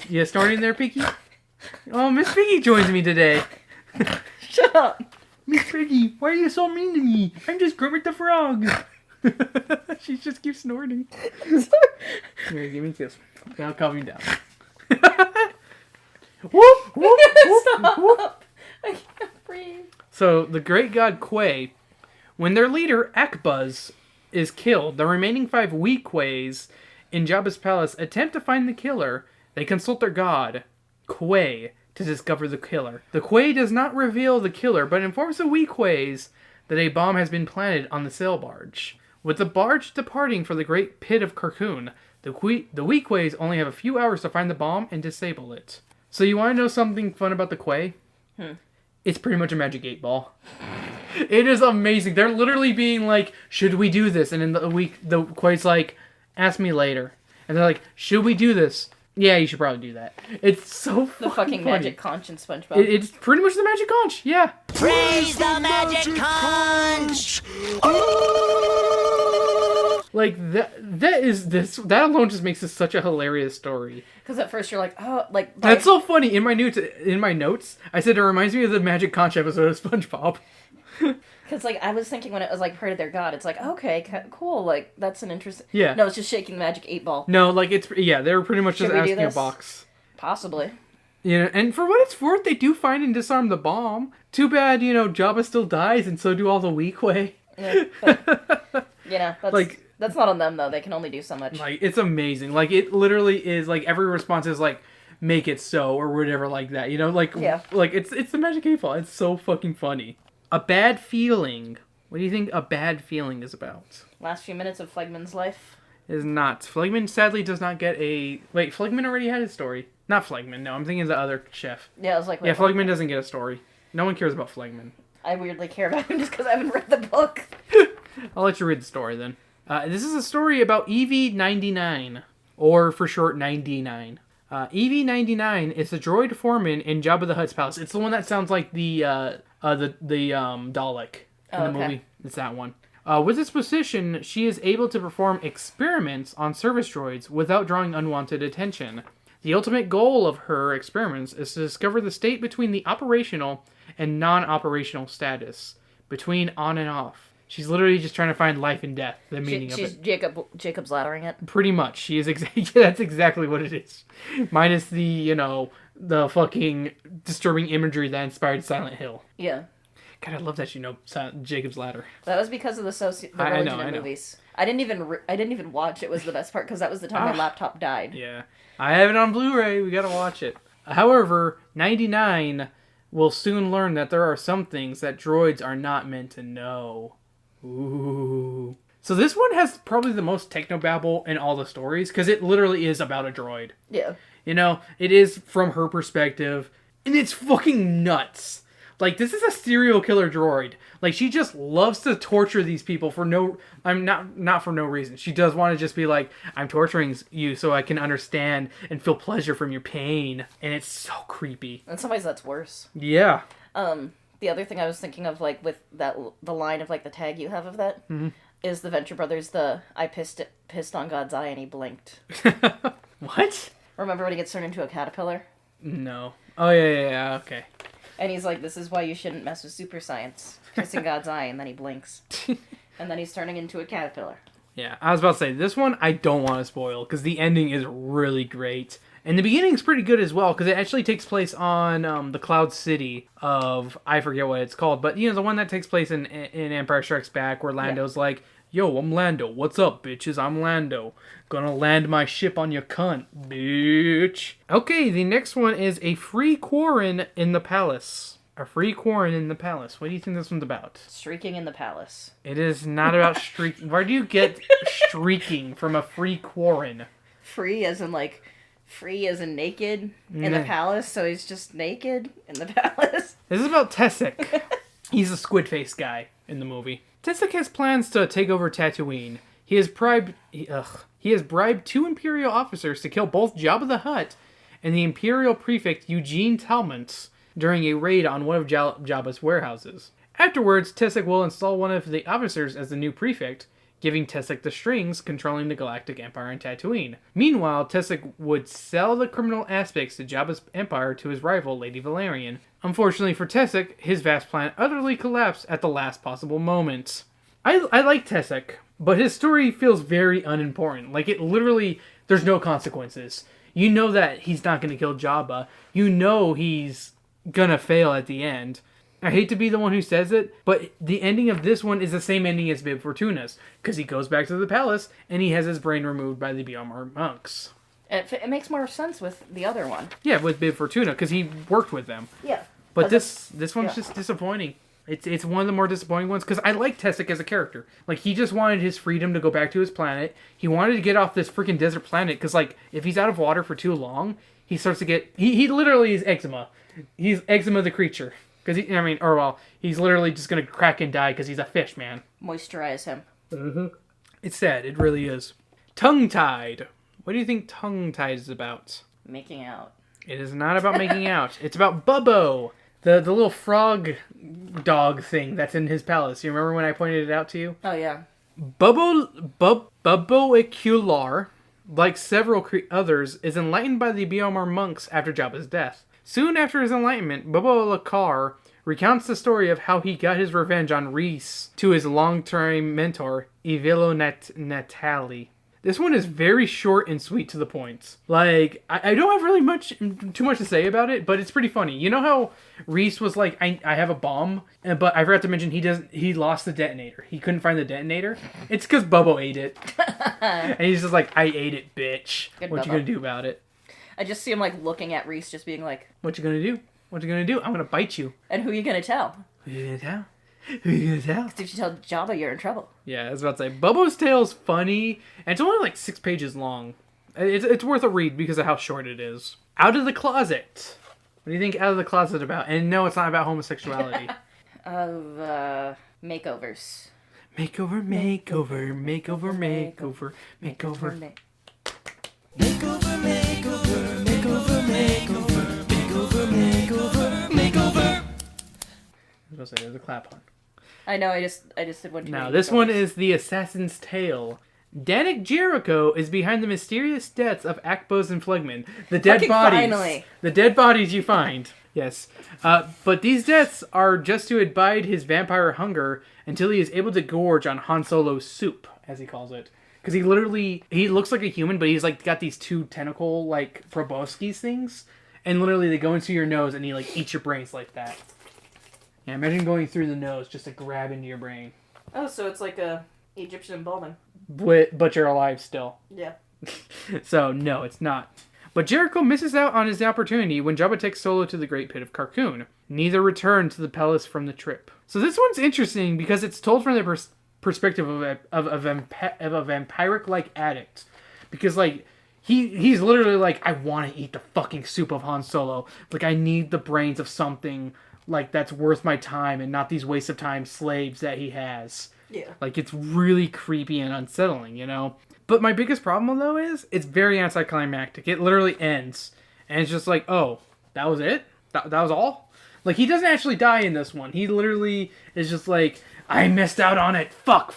You snorting there, Piggy? Oh, Miss Piggy joins me today. Shut up! Miss Piggy, why are you so mean to me? I'm just Kermit the Frog. She just keeps snorting. Here, give me a kiss. I'll calm you down. Whoop! So the great god Quay, when their leader Akbuz is killed, the remaining 5 Weequays in Jabba's palace attempt to find the killer. They consult their god, Quay, to discover the killer. The Quay does not reveal the killer, but informs the Weequays that a bomb has been planted on the sail barge. With the barge departing for the great pit of Carcoon, the Weequays only have a few hours to find the bomb and disable it. So you want to know something fun about the Quay? It's pretty much a magic 8-ball. It is amazing. They're literally being like, should we do this? And in the Quay's like, ask me later. And they're like, should we do this? Yeah, you should probably do that. It's so The fucking funny. magic conch in SpongeBob. It's pretty much the magic conch, yeah. Praise the magic conch! Like, that alone just makes this such a hilarious story. Because at first you're like, oh, like... That's so funny. In my notes, I said it reminds me of the magic conch episode of SpongeBob. Because, like, I was thinking when it was, like, part of their god, it's like, okay, cool, like, that's an interesting... Yeah. No, it's just shaking the magic 8-ball. No, like, they were pretty much Should just we do asking a this? box. Possibly. You know, and for what it's worth, they do find and disarm the bomb. Too bad, Jabba still dies, and so do all the Weequay. Yeah, but, that's, Like- that's not on them, though. They can only do so much. Like, it's amazing. Like, it literally is, like, every response is, like, make it so, or whatever like that. Like, Yeah. like it's the magic 8-ball. It's so fucking funny. A bad feeling. What do you think a bad feeling is about? Last few minutes of Flegman's life. Is not. Flegman sadly does not get a... Wait, Flegman already had his story. Not Flegman, no. I'm thinking of the other chef. Yeah, I was like... Yeah, wait, what? Flegman doesn't get a story. No one cares about Flegman. I weirdly care about him just because I haven't read the book. I'll let you read the story then. This is a story about EV-99, or for short, 99. EV-99 is the droid foreman in Jabba the Hutt's palace. It's the one that sounds like the Dalek in the movie. It's that one. With its position, she is able to perform experiments on service droids without drawing unwanted attention. The ultimate goal of her experiments is to discover the state between the operational and non-operational status, between on and off. She's literally just trying to find life and death, the meaning of She's it. Jacob's laddering it. Pretty much. She is that's exactly what it is. Minus the, the fucking disturbing imagery that inspired Silent Hill. Yeah. God, I love that Jacob's Ladder. That was because of the religion in movies. I didn't even watch. It was the best part because that was the time my laptop died. Yeah. I have it on Blu-ray. We gotta watch it. However, 99 will soon learn that there are some things that droids are not meant to know. Ooh. So this one has probably the most technobabble in all the stories, because it literally is about a droid. Yeah. It is from her perspective, and it's fucking nuts. Like, this is a serial killer droid. Like, she just loves to torture these people for not for no reason. She does want to just be like, I'm torturing you so I can understand and feel pleasure from your pain. And it's so creepy. In some ways, that's worse. Yeah. The other thing I was thinking of, like, with the line of, like, the tag you have of that, is the Venture Brothers, I pissed on God's eye and he blinked. What? Remember when he gets turned into a caterpillar? No. Oh, yeah, okay. And he's like, this is why you shouldn't mess with super science. Pissing God's eye, and then he blinks. And then he's turning into a caterpillar. Yeah, I was about to say, this one I don't want to spoil, because the ending is really great. And the beginning's pretty good as well, because it actually takes place on the Cloud City of, I forget what it's called, but, the one that takes place in Empire Strikes Back, where Lando's like, yo, I'm Lando, what's up, bitches, I'm Lando. Gonna land my ship on your cunt, bitch. Okay, the next one is A Free Quarren in the Palace. A Free Quarren in the Palace. What do you think this one's about? Streaking in the palace. It is not about streaking. Where do you get streaking from A Free Quarren? Free as in naked in the palace, so he's just naked in the palace. This is about Tessic. He's a squid face guy in the movie. Tessic has plans to take over Tatooine. He has bribed 2 Imperial officers to kill both Jabba the Hutt and the Imperial prefect Eugene Talmont during a raid on one of Jabba's warehouses. Afterwards, Tessic will install one of the officers as the new prefect, giving Tessic the strings controlling the Galactic Empire and Tatooine. Meanwhile, Tessic would sell the criminal aspects to Jabba's empire to his rival, Lady Valerian. Unfortunately for Tessic, his vast plan utterly collapsed at the last possible moment. I like Tessic, but his story feels very unimportant. Like, it literally, there's no consequences. You know that he's not going to kill Jabba. You know he's going to fail at the end. I hate to be the one who says it, but the ending of this one is the same ending as Bib Fortuna's, because he goes back to the palace and he has his brain removed by the Biomar monks. It makes more sense with the other one. Yeah, with Bib Fortuna, because he worked with them. Yeah. But this one's just disappointing. It's one of the more disappointing ones, because I like Tessic as a character. Like, he just wanted his freedom to go back to his planet. He wanted to get off this freaking desert planet, because, like, if he's out of water for too long, he starts to get... He literally is eczema. He's eczema the creature. Because, he's literally just going to crack and die because he's a fish, man. Moisturize him. Mm-hmm. It's sad. It really is. Tongue-tied. What do you think tongue-tied is about? Making out. It is not about making out. It's about Bubbo. The little frog dog thing that's in his palace. You remember when I pointed it out to you? Oh, yeah. Bubbo-Icular, like several others, is enlightened by the Biomar monks after Jabba's death. Soon after his enlightenment, Bubbo-Icular recounts the story of how he got his revenge on Reese to his long-term mentor, Ivilo Natali. This one is very short and sweet to the point. Like, I don't have really too much to say about it, but it's pretty funny. You know how Reese was like, I have a bomb, but I forgot to mention he lost the detonator. He couldn't find the detonator. It's because Bubbo ate it. And he's just like, I ate it, bitch. Good what Bubbo. You gonna do about it? I just see him, like, looking at Reese, just being like... What you gonna do? What you gonna do? I'm gonna bite you. And who are you gonna tell? Who you gonna tell? Who you gonna tell? If you tell Jabba, you're in trouble. Yeah, I was about to say, Bubbo's Tale's funny, and it's only like 6 pages long. It's worth a read because of how short it is. Out of the Closet. What do you think Out of the Closet about? And no, it's not about homosexuality. Of, makeovers. Makeover, makeover, makeover, makeover, makeover. I was gonna say, there's a clap on. I know, I just did one too Now, many this one makeovers. is The Assassin's Tale. Danik Jericho is behind the mysterious deaths of Akbos and Phlegmon. The dead Fucking bodies. finally. The dead bodies you find. Yes. But these deaths are just to abide his vampire hunger until he is able to gorge on Han Solo's soup, as he calls it. Because he looks like a human, but he's like got these 2 tentacle, like, proboscis things. And literally they go into your nose and he like eats your brains like that. Yeah, imagine going through the nose just to grab into your brain. Oh, so it's like a Egyptian embalming. But you're alive still. Yeah. So, no, it's not. But Jericho misses out on his opportunity when Jabba takes Solo to the Great Pit of Carkoon. Neither return to the palace from the trip. So this one's interesting because it's told from the perspective of a vampiric-like addict. Because, like, he's literally like, I want to eat the fucking soup of Han Solo. Like, I need the brains of something, like, that's worth my time and not these waste of time slaves that he has. Yeah. Like, it's really creepy and unsettling, you know? But my biggest problem, though, is it's very anticlimactic. It literally ends. And it's just like, oh, that was it? That was all? Like, he doesn't actually die in this one. He literally is just like, I missed out on it. Fuck.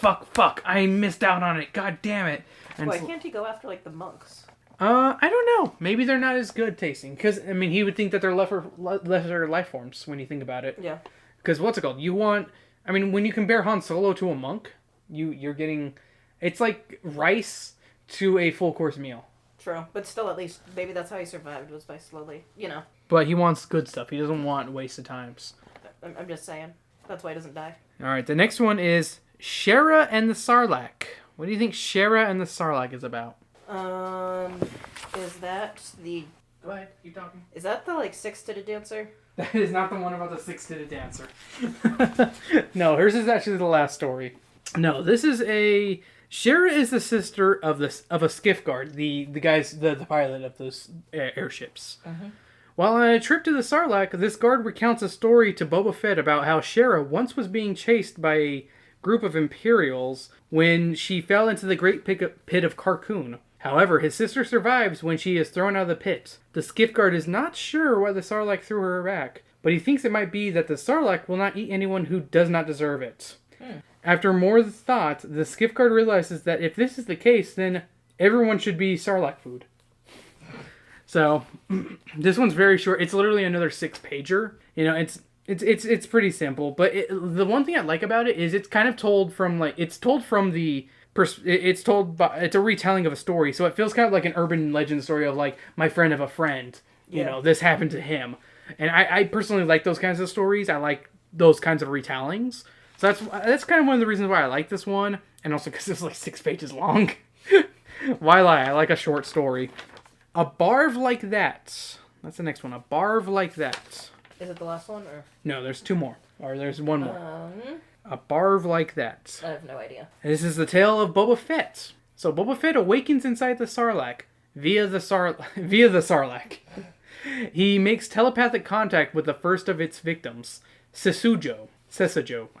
I missed out on it. God damn it. And Why can't he go after, like, the monks? I don't know. Maybe they're not as good tasting. Because, I mean, he would think that they're lesser life forms when you think about it. Yeah. Because what's it called? You want... I mean, when you compare Han Solo to a monk, you're getting... It's like rice to a full-course meal. True. But still, at least, maybe that's how he survived, was by slowly, you know. But he wants good stuff. He doesn't want waste of times. I'm just saying. That's why he doesn't die. Alright, the next one is Shara and the Sarlacc. What do you think Shara and the Sarlacc is about? Is that the... Go ahead, keep talking. Is that the, like, six-titted dancer? That is not the one about the six-titted dancer. No, hers is actually the last story. No, this is a... Shara is the sister of a skiff guard, the pilot of those airships. Mm-hmm. While on a trip to the Sarlacc, this guard recounts a story to Boba Fett about how Shara once was being chased by a group of Imperials when she fell into the Great Pit of Carkoon. However, his sister survives when she is thrown out of the pit. The skiff guard is not sure why the Sarlacc threw her back, but he thinks it might be that the Sarlacc will not eat anyone who does not deserve it. After more thought, the skiff guard realizes that if this is the case, then everyone should be Sarlacc food. So, this one's very short. It's literally another 6-pager. You know, it's pretty simple. But the one thing I like about it is it's kind of told from it's a retelling of a story. So it feels kind of like an urban legend story of like my friend of a friend. You know, this happened to him. And I personally like those kinds of stories. I like those kinds of retellings. So that's kind of one of the reasons why I like this one, and also because it's like 6 pages long. Why lie? I like a short story. A Barv Like That. That's the next one. A Barv Like That. Is it the last one, or? No, there's 2 more. Or there's 1 more. A Barv Like That. I have no idea. This is the tale of Boba Fett. So Boba Fett awakens inside the Sarlacc via the Sarlacc. He makes telepathic contact with the first of its victims, Sesujo.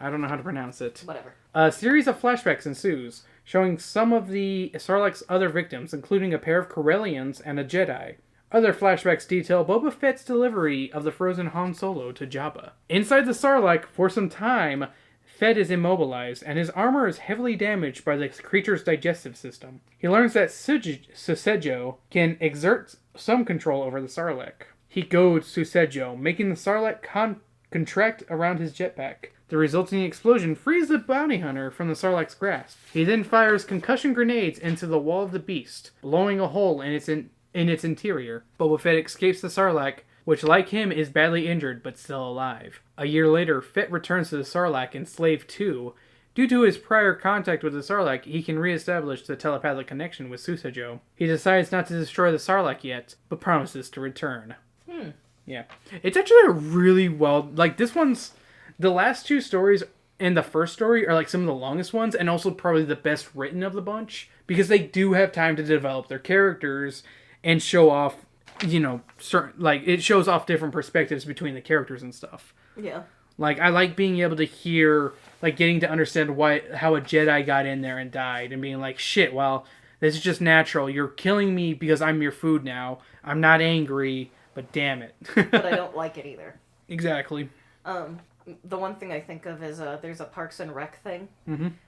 I don't know how to pronounce it. Whatever. A series of flashbacks ensues, showing some of the Sarlacc's other victims, including a pair of Corellians and a Jedi. Other flashbacks detail Boba Fett's delivery of the frozen Han Solo to Jabba. Inside the Sarlacc, for some time, Fett is immobilized, and his armor is heavily damaged by the creature's digestive system. He learns that Susejo can exert some control over the Sarlacc. He goads Susejo, making the Sarlacc contract around his jetpack. The resulting explosion frees the bounty hunter from the Sarlacc's grasp. He then fires concussion grenades into the wall of the beast, blowing a hole in its interior. Boba Fett escapes the Sarlacc, which like him is badly injured but still alive. A year later, Fett returns to the Sarlacc in Slave 2. Due to his prior contact with the Sarlacc, he can reestablish the telepathic connection with Susejo. He decides not to destroy the Sarlacc yet, but promises to return. Yeah. It's actually a really well... Like, this one's... The last 2 stories and the first story are, like, some of the longest ones, and also probably the best written of the bunch, because they do have time to develop their characters and show off, you know, certain... Like, it shows off different perspectives between the characters and stuff. Yeah. Like, I like being able to hear... Like, getting to understand how a Jedi got in there and died, and being like, shit, well, this is just natural. You're killing me because I'm your food now. I'm not angry... But damn it. But I don't like it either. Exactly. The one thing I think of is there's a Parks and Rec thing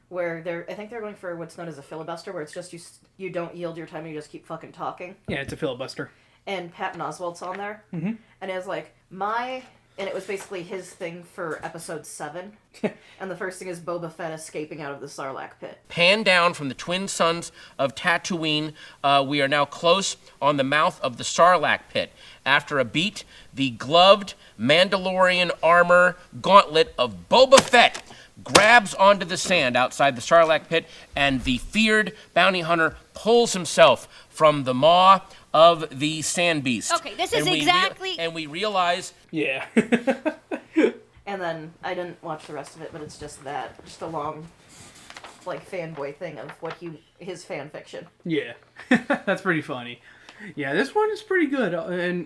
where I think they're going for what's known as a filibuster, where it's just you don't yield your time and you just keep fucking talking. Yeah, it's a filibuster. And Patton Oswalt's on there, and it was like and it was basically his thing for episode 7. And the first thing is Boba Fett escaping out of the Sarlacc pit. Pan down from the twin suns of Tatooine. We are now close on the mouth of the Sarlacc pit. After a beat, the gloved Mandalorian armor gauntlet of Boba Fett grabs onto the sand outside the Sarlacc pit, and the feared bounty hunter pulls himself from the maw of the sand beast. Okay, this is exactly... And we realize... Yeah. And then, I didn't watch the rest of it, but it's just a long, like, fanboy thing of his fan fiction. Yeah. That's pretty funny. Yeah, this one is pretty good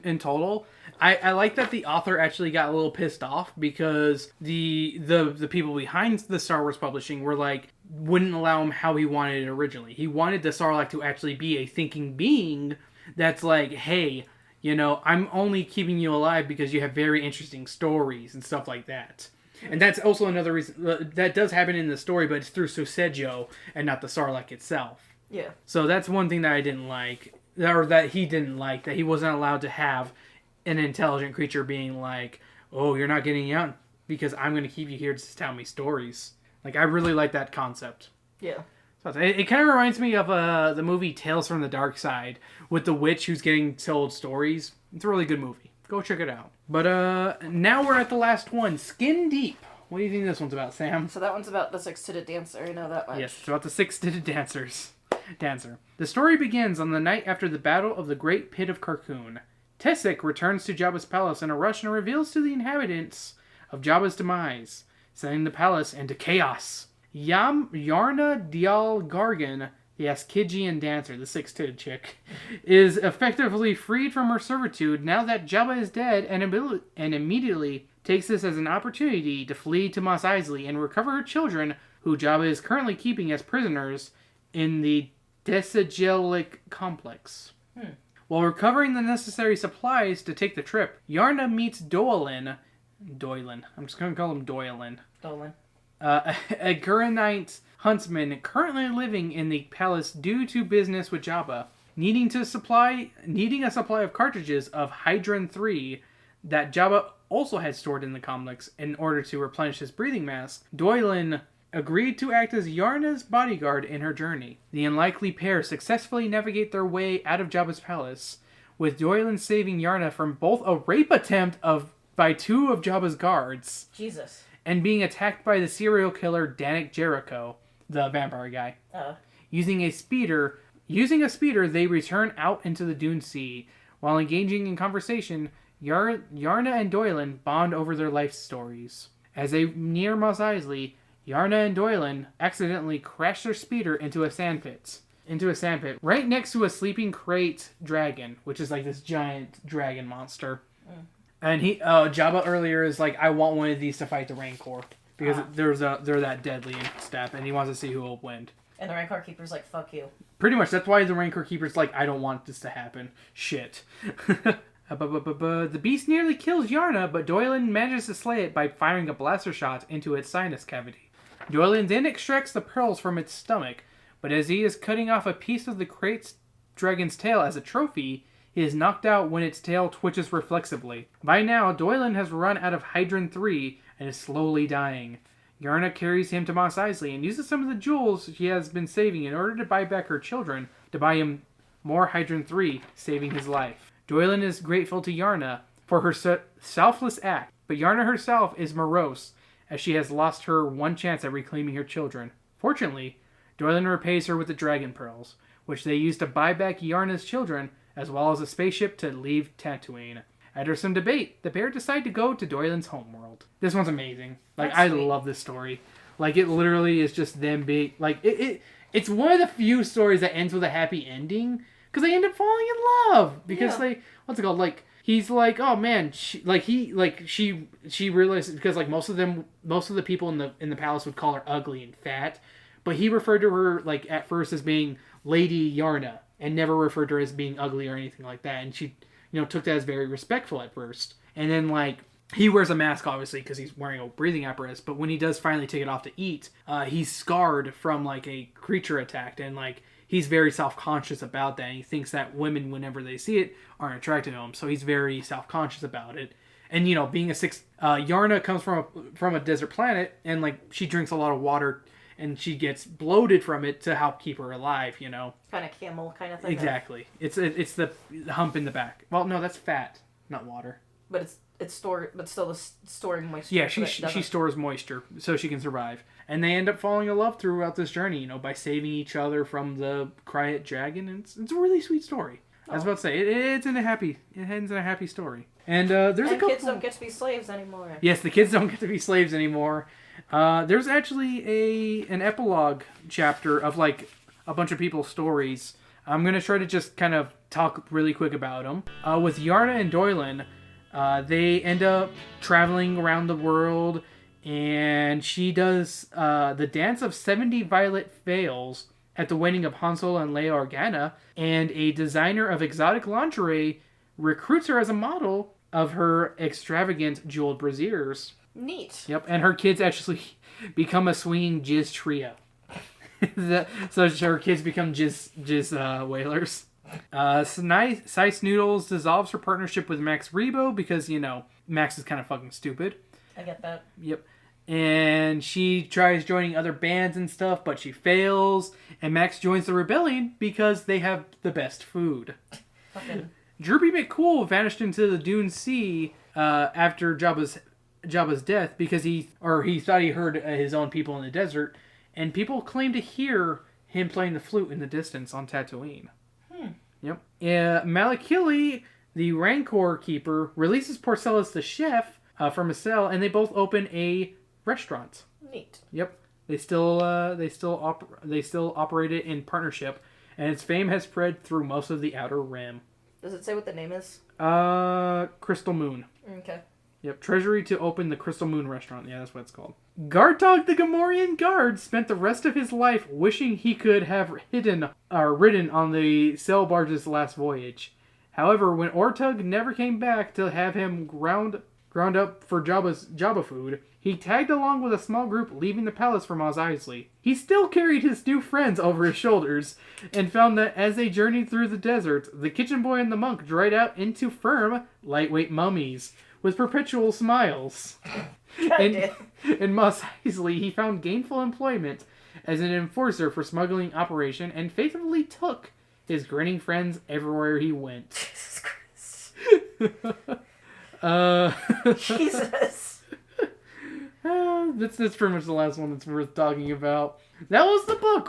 in total. I like that the author actually got a little pissed off because the people behind the Star Wars publishing were like, wouldn't allow him how he wanted it originally. He wanted the Sarlacc to actually be a thinking being that's like, hey, you know, I'm only keeping you alive because you have very interesting stories and stuff like that. And that's also another reason that does happen in the story, but it's through Susejo and not the Sarlacc itself. Yeah. So that's one thing that I didn't like, or that he didn't like, that he wasn't allowed to have an intelligent creature being like, oh, you're not getting out because I'm going to keep you here to tell me stories. Like, I really like that concept. Yeah. So it kind of reminds me of the movie Tales From the Dark Side with the witch who's getting told stories. It's a really good movie. Go check it out. But now we're at the last one, Skin Deep. What do you think this one's about, Sam? So that one's about the six-titted dancer. I know that much. Yes, it's about the six-titted dancer. The story begins on the night after the Battle of the Great Pit of Carkoon. Tessek returns to Jabba's palace in a rush and reveals to the inhabitants of Jabba's demise, sending the palace into chaos. Yarna Dial Gargan, the Askijian dancer, the six-titted chick, is effectively freed from her servitude now that Jabba is dead, and immediately takes this as an opportunity to flee to Mos Eisley and recover her children, who Jabba is currently keeping as prisoners in the Desagelic complex. While recovering the necessary supplies to take the trip, Yarna meets Doylin. I'm just going to call him Doylin. A Guranite huntsman currently living in the palace due to business with Jabba. Needing a supply of cartridges of Hydron 3 that Jabba also had stored in the complex in order to replenish his breathing mask, Doylin agreed to act as Yarna's bodyguard in her journey. The unlikely pair successfully navigate their way out of Jabba's palace, with Doylin saving Yarna from both a rape attempt of by two of Jabba's guards Jesus. and being attacked by the serial killer Danik Jericho, the vampire guy. Using a speeder, they return out into the Dune Sea. While engaging in conversation, Yarna and Doylan bond over their life stories. As they near Mos Eisley, Yarna and Doylan accidentally crash their speeder into a sandpit right next to a sleeping crate dragon, which is like this giant dragon monster. And Jabba earlier is like, I want one of these to fight the Rancor because they're that deadly and stuff, and he wants to see who will win. And the Rancor Keeper's like, fuck you. Pretty much, that's why the Rancor Keeper's like, I don't want this to happen. Shit. The beast nearly kills Yarna, but Doylan manages to slay it by firing a blaster shot into its sinus cavity. Doylan then extracts the pearls from its stomach, but as he is cutting off a piece of the crate's dragon's tail as a trophy, he is knocked out when its tail twitches reflexively. By now, Doylan has run out of Hydron 3 and is slowly dying. Yarna carries him to Mos Eisley and uses some of the jewels she has been saving in order to buy back her children to buy him more Hydron 3, saving his life. Doylan is grateful to Yarna for her selfless act, but Yarna herself is morose as she has lost her one chance at reclaiming her children. Fortunately, Doylan repays her with the Dragon Pearls, which they use to buy back Yarna's children, as well as a spaceship to leave Tatooine. After some debate, the pair decide to go to Doylan's homeworld. This one's amazing. Like, I love this story. Like, it literally is just them being... Like, it's one of the few stories that ends with a happy ending, because they end up falling in love. Because they... What's it called? Like, he's like, oh man, she realizes... Because, like, most of the people in the palace would call her ugly and fat. But he referred to her, like, at first as being Lady Yarna, and never referred to her as being ugly or anything like that. And she... took that as very respectful at first. And then, like, he wears a mask, obviously, because he's wearing a breathing apparatus. But when he does finally take it off to eat, he's scarred from, like, a creature attack. And, like, he's very self-conscious about that. And he thinks that women, whenever they see it, aren't attracted to him. So he's very self-conscious about it. And, being Yarna comes from a desert planet. And, like, she drinks a lot of water. And she gets bloated from it to help keep her alive, Kind of camel kind of thing. Exactly. It's the hump in the back. Well, no, that's fat, not water. But it's stored, but still storing moisture. Yeah, she stores moisture so she can survive. And they end up falling in love throughout this journey, by saving each other from the Cryet Dragon. And it's a really sweet story. I was about to say, it ends in a happy story. And there's a couple... kids don't get to be slaves anymore. Yes, the kids don't get to be slaves anymore. There's actually an epilogue chapter of, like, a bunch of people's stories. I'm going to try to just kind of talk really quick about them. With Yarna and Doylan, they end up traveling around the world, and she does the Dance of 70 Violet Veils at the wedding of Han Solo and Leia Organa, and a designer of exotic lingerie recruits her as a model of her extravagant jeweled brassieres. Neat. Yep, and her kids actually become a swinging jizz trio. So her kids become jizz whalers. Sice Noodles dissolves her partnership with Max Rebo because, Max is kind of fucking stupid. I get that. Yep. And she tries joining other bands and stuff, but she fails. And Max joins the rebellion because they have the best food. Fucking... Droopy McCool vanished into the Dune Sea after Jabba's death because he thought he heard his own people in the desert, and people claim to hear him playing the flute in the distance on Tatooine. Yep. Malakili, the Rancor keeper, releases Porcellus the chef from a cell, and they both open a restaurant. Neat. Yep. They still operate it in partnership, and its fame has spread through most of the Outer Rim. Does it say what the name is? Crystal Moon. Okay. Yep, treasury to open the Crystal Moon restaurant. Yeah, that's what it's called. Gartog the Gamorrean guard spent the rest of his life wishing he could have ridden on the sail barge's last voyage. However, when Ortug never came back to have him ground up for Jabba food, he tagged along with a small group leaving the palace for Mos Eisley. He still carried his new friends over his shoulders, and found that as they journeyed through the desert, the kitchen boy and the monk dried out into firm, lightweight mummies, with perpetual smiles. In Mos Eisley, he found gainful employment as an enforcer for smuggling operation, and faithfully took his grinning friends everywhere he went. Jesus Christ. Jesus. That's pretty much the last one that's worth talking about. That was the book.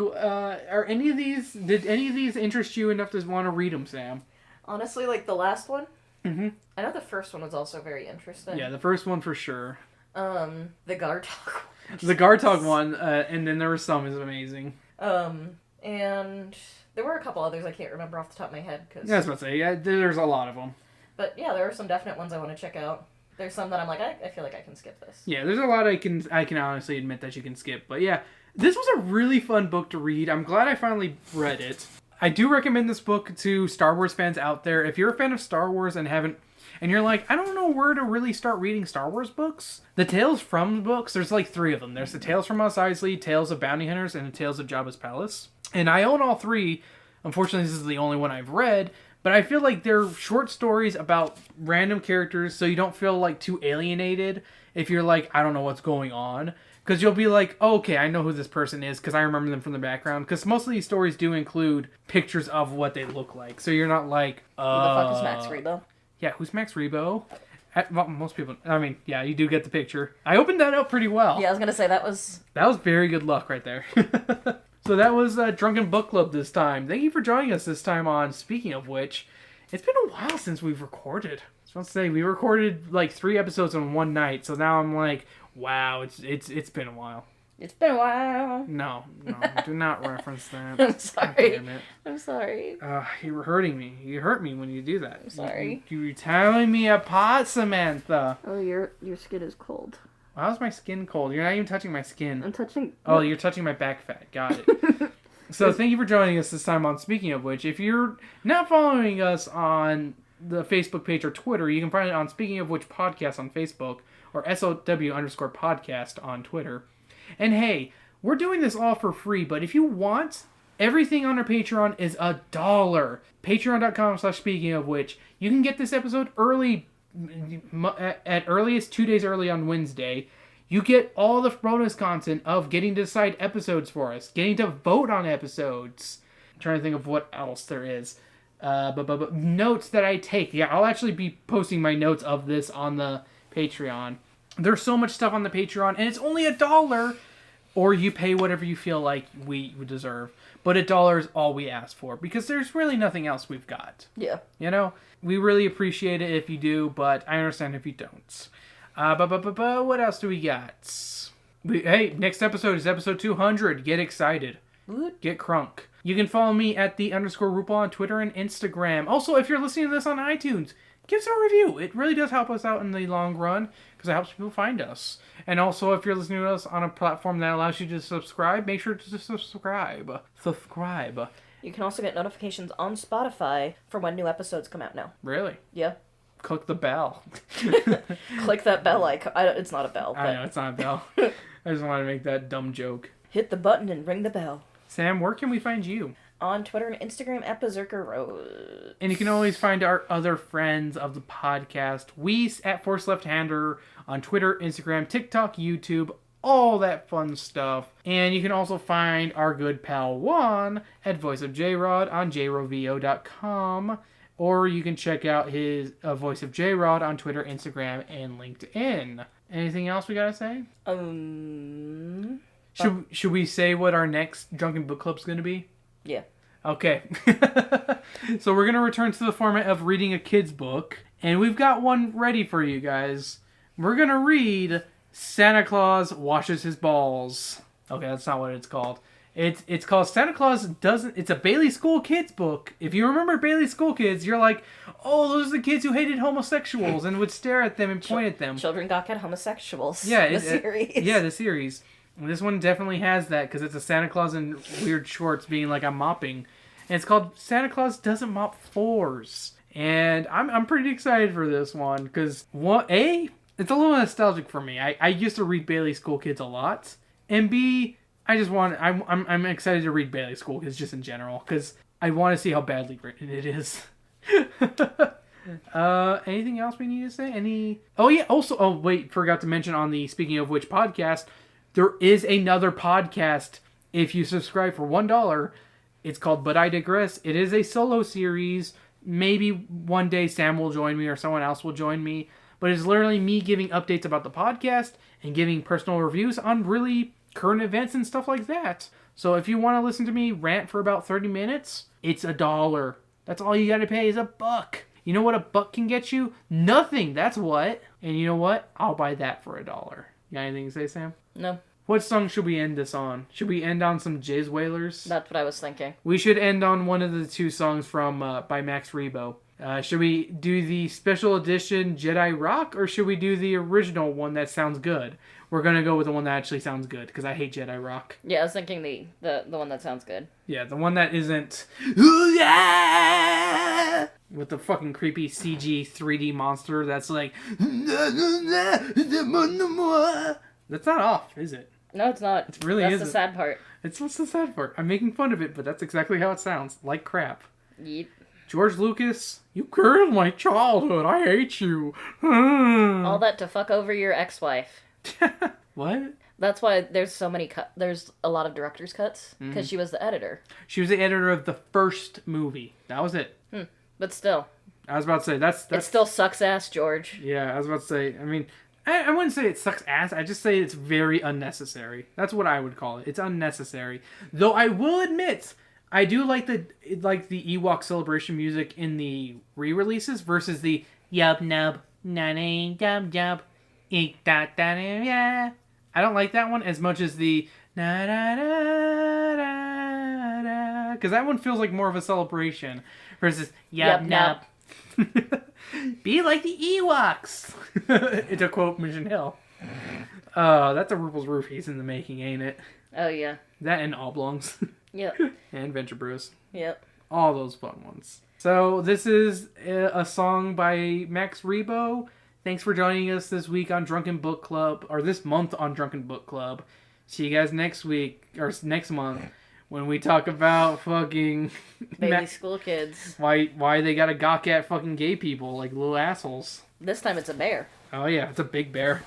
Did any of these interest you enough to want to read them, Sam? Honestly, like the last one. Mm-hmm. I know the first one was also very interesting. Yeah, the first one for sure. The Gartok. The Gartok one, and then there were some is amazing. And there were a couple others I can't remember off the top of my head. Yeah, I was about to say, yeah, there's a lot of them. But yeah, there are some definite ones I want to check out. There's some that I'm like, I feel like I can skip this. Yeah, there's a lot I can honestly admit that you can skip. But yeah, this was a really fun book to read. I'm glad I finally read it. I do recommend this book to Star Wars fans out there. If you're a fan of Star Wars and you're like, I don't know where to really start reading Star Wars books, the Tales From books, there's like 3 of them. There's the Tales from Mos Eisley, Tales of Bounty Hunters, and the Tales of Jabba's Palace. And I own all 3. Unfortunately, this is the only one I've read. But I feel like they're short stories about random characters, so you don't feel like too alienated if you're like, I don't know what's going on. Because you'll be like, oh, okay, I know who this person is because I remember them from the background. Because most of these stories do include pictures of what they look like. So you're not like, Who the fuck is Max Rebo? Yeah, who's Max Rebo? Well, most people, I mean, yeah, you do get the picture. I opened that up pretty well. Yeah, I was going to say that was very good luck right there. So that was Drunken Book Club this time. Thank you for joining us this time on Speaking of Which. It's been a while since we've recorded. I was about to say, we recorded like 3 episodes in one night, so now I'm like, wow, it's been a while. It's been a while. No, do not reference that. I'm sorry. Damn it. I'm sorry. You were hurting me. You hurt me when you do that. I'm sorry. You're tearing me apart, Samantha. Oh, your skin is cold. How's my skin cold? You're not even touching my skin. I'm touching... Oh, you're touching my back fat. Got it. So thank you for joining us this time on Speaking of Which. If you're not following us on the Facebook page or Twitter, you can find it on Speaking of Which Podcast on Facebook or SOW_podcast on Twitter. And hey, we're doing this all for free, but if you want, everything on our Patreon is $1. Patreon.com/speakingofwhich. You can get this episode early, at earliest 2 days early on Wednesday. You get all the bonus content of getting to decide episodes for us, getting to vote on episodes. I'm trying to think of what else there is. But notes that I take. Yeah, I'll actually be posting my notes of this on the Patreon. There's so much stuff on the Patreon, and it's only $1, or you pay whatever you feel like we deserve. But $1 is all we ask for, because there's really nothing else we've got. Yeah. You know? We really appreciate it if you do, but I understand if you don't. What else do we got? Hey, next episode is episode 200. Get excited. Get crunk. You can follow me at _RuPaul on Twitter and Instagram. Also, if you're listening to this on iTunes, give us a review. It really does help us out in the long run, because it helps people find us. And also, if you're listening to us on a platform that allows you to subscribe, make sure to subscribe. Subscribe. You can also get notifications on Spotify for when new episodes come out now. Really? Yeah. Click the bell. Click that bell icon. It's not a bell. But... I know, it's not a bell. I just wanted to make that dumb joke. Hit the button and ring the bell. Sam, where can we find you? On Twitter and Instagram at Berserker Rose. And you can always find our other friends of the podcast. We at Force Left Hander on Twitter, Instagram, TikTok, YouTube, all that fun stuff. And you can also find our good pal Juan at Voice of J-Rod on jrovo.com. Or you can check out his Voice of J-Rod on Twitter, Instagram, and LinkedIn. Anything else we gotta say? Should we say what our next Drunken Book Club's gonna be? Yeah. Okay. So we're gonna return to the format of reading a kid's book. And we've got one ready for you guys. We're gonna read Santa Claus Washes His Balls. Okay, that's not what it's called. It's called Santa Claus Doesn't... It's a Bailey School Kids book. If you remember Bailey School Kids, you're like, oh, those are the kids who hated homosexuals and would stare at them and point at them. Children Gawk at Homosexuals. Yeah. The series. Yeah, the series. And this one definitely has that, because it's a Santa Claus in weird shorts being like, I'm mopping. And it's called Santa Claus Doesn't Mop Floors. And I'm pretty excited for this one, because, it's a little nostalgic for me. I used to read Bailey School Kids a lot. And B... I'm excited to read Bailey School Kids just in general, because I want to see how badly written it is. Anything else we need to say? Forgot to mention on the Speaking of Which podcast, there is another podcast if you subscribe for $1. It's called But I Digress. It is a solo series. Maybe one day Sam will join me or someone else will join me. But but it's literally me giving updates about the podcast and giving personal reviews on really current events and stuff like that. So if you want to listen to me rant for about 30 minutes, it's $1. That's all you gotta pay is $1. You know what $1 can get you? Nothing, that's what. And you know what? I'll buy that for $1. You got anything to say, Sam? No. What song should we end this on? Should we end on some Jizz Whalers? That's what I was thinking. We should end on one of the 2 songs from by Max Rebo. Should we do the special edition Jedi Rock, or should we do the original one that sounds good? We're gonna go with the one that actually sounds good, because I hate Jedi Rock. Yeah, I was thinking the one that sounds good. Yeah, the one that isn't... Ooh, yeah! With the fucking creepy CG 3D monster that's like... That's not off, is it? No, it's not. It really That's isn't. the sad part. It's what's the sad part. I'm making fun of it, but that's exactly how it sounds. Like crap. Yeet. George Lucas, you killed my childhood. I hate you. All that to fuck over your ex-wife. What? That's why there's so many there's a lot of director's cuts, because she was the editor. She was the editor of the first movie. That was it. But still. I was about to say, that's... It still sucks ass, George. Yeah, I was about to say, I mean... I wouldn't say it sucks ass. I just say it's very unnecessary. That's what I would call it. It's unnecessary. Though I will admit, I do like the Ewok celebration music in the re-releases versus the yub nub nanny dub dub eek da da yeah. I don't like that one as much as the na da da da da, because that one feels like more of a celebration versus yub nub. Be like the Ewoks. To quote Mission Hill. That's a Rupel's Roofies in the making, ain't it? Oh, yeah. That and Oblongs. Yep. And Venture Bros. Yep. All those fun ones. So this is a song by Max Rebo. Thanks for joining us this week on Drunken Book Club, or this month on Drunken Book Club. See you guys next week, or next month, when we talk about fucking... Baby school kids. Why they gotta gawk at fucking gay people like little assholes. This time it's a bear. Oh yeah, it's a big bear.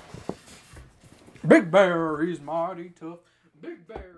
Big bear, he's mighty tough. Big bear.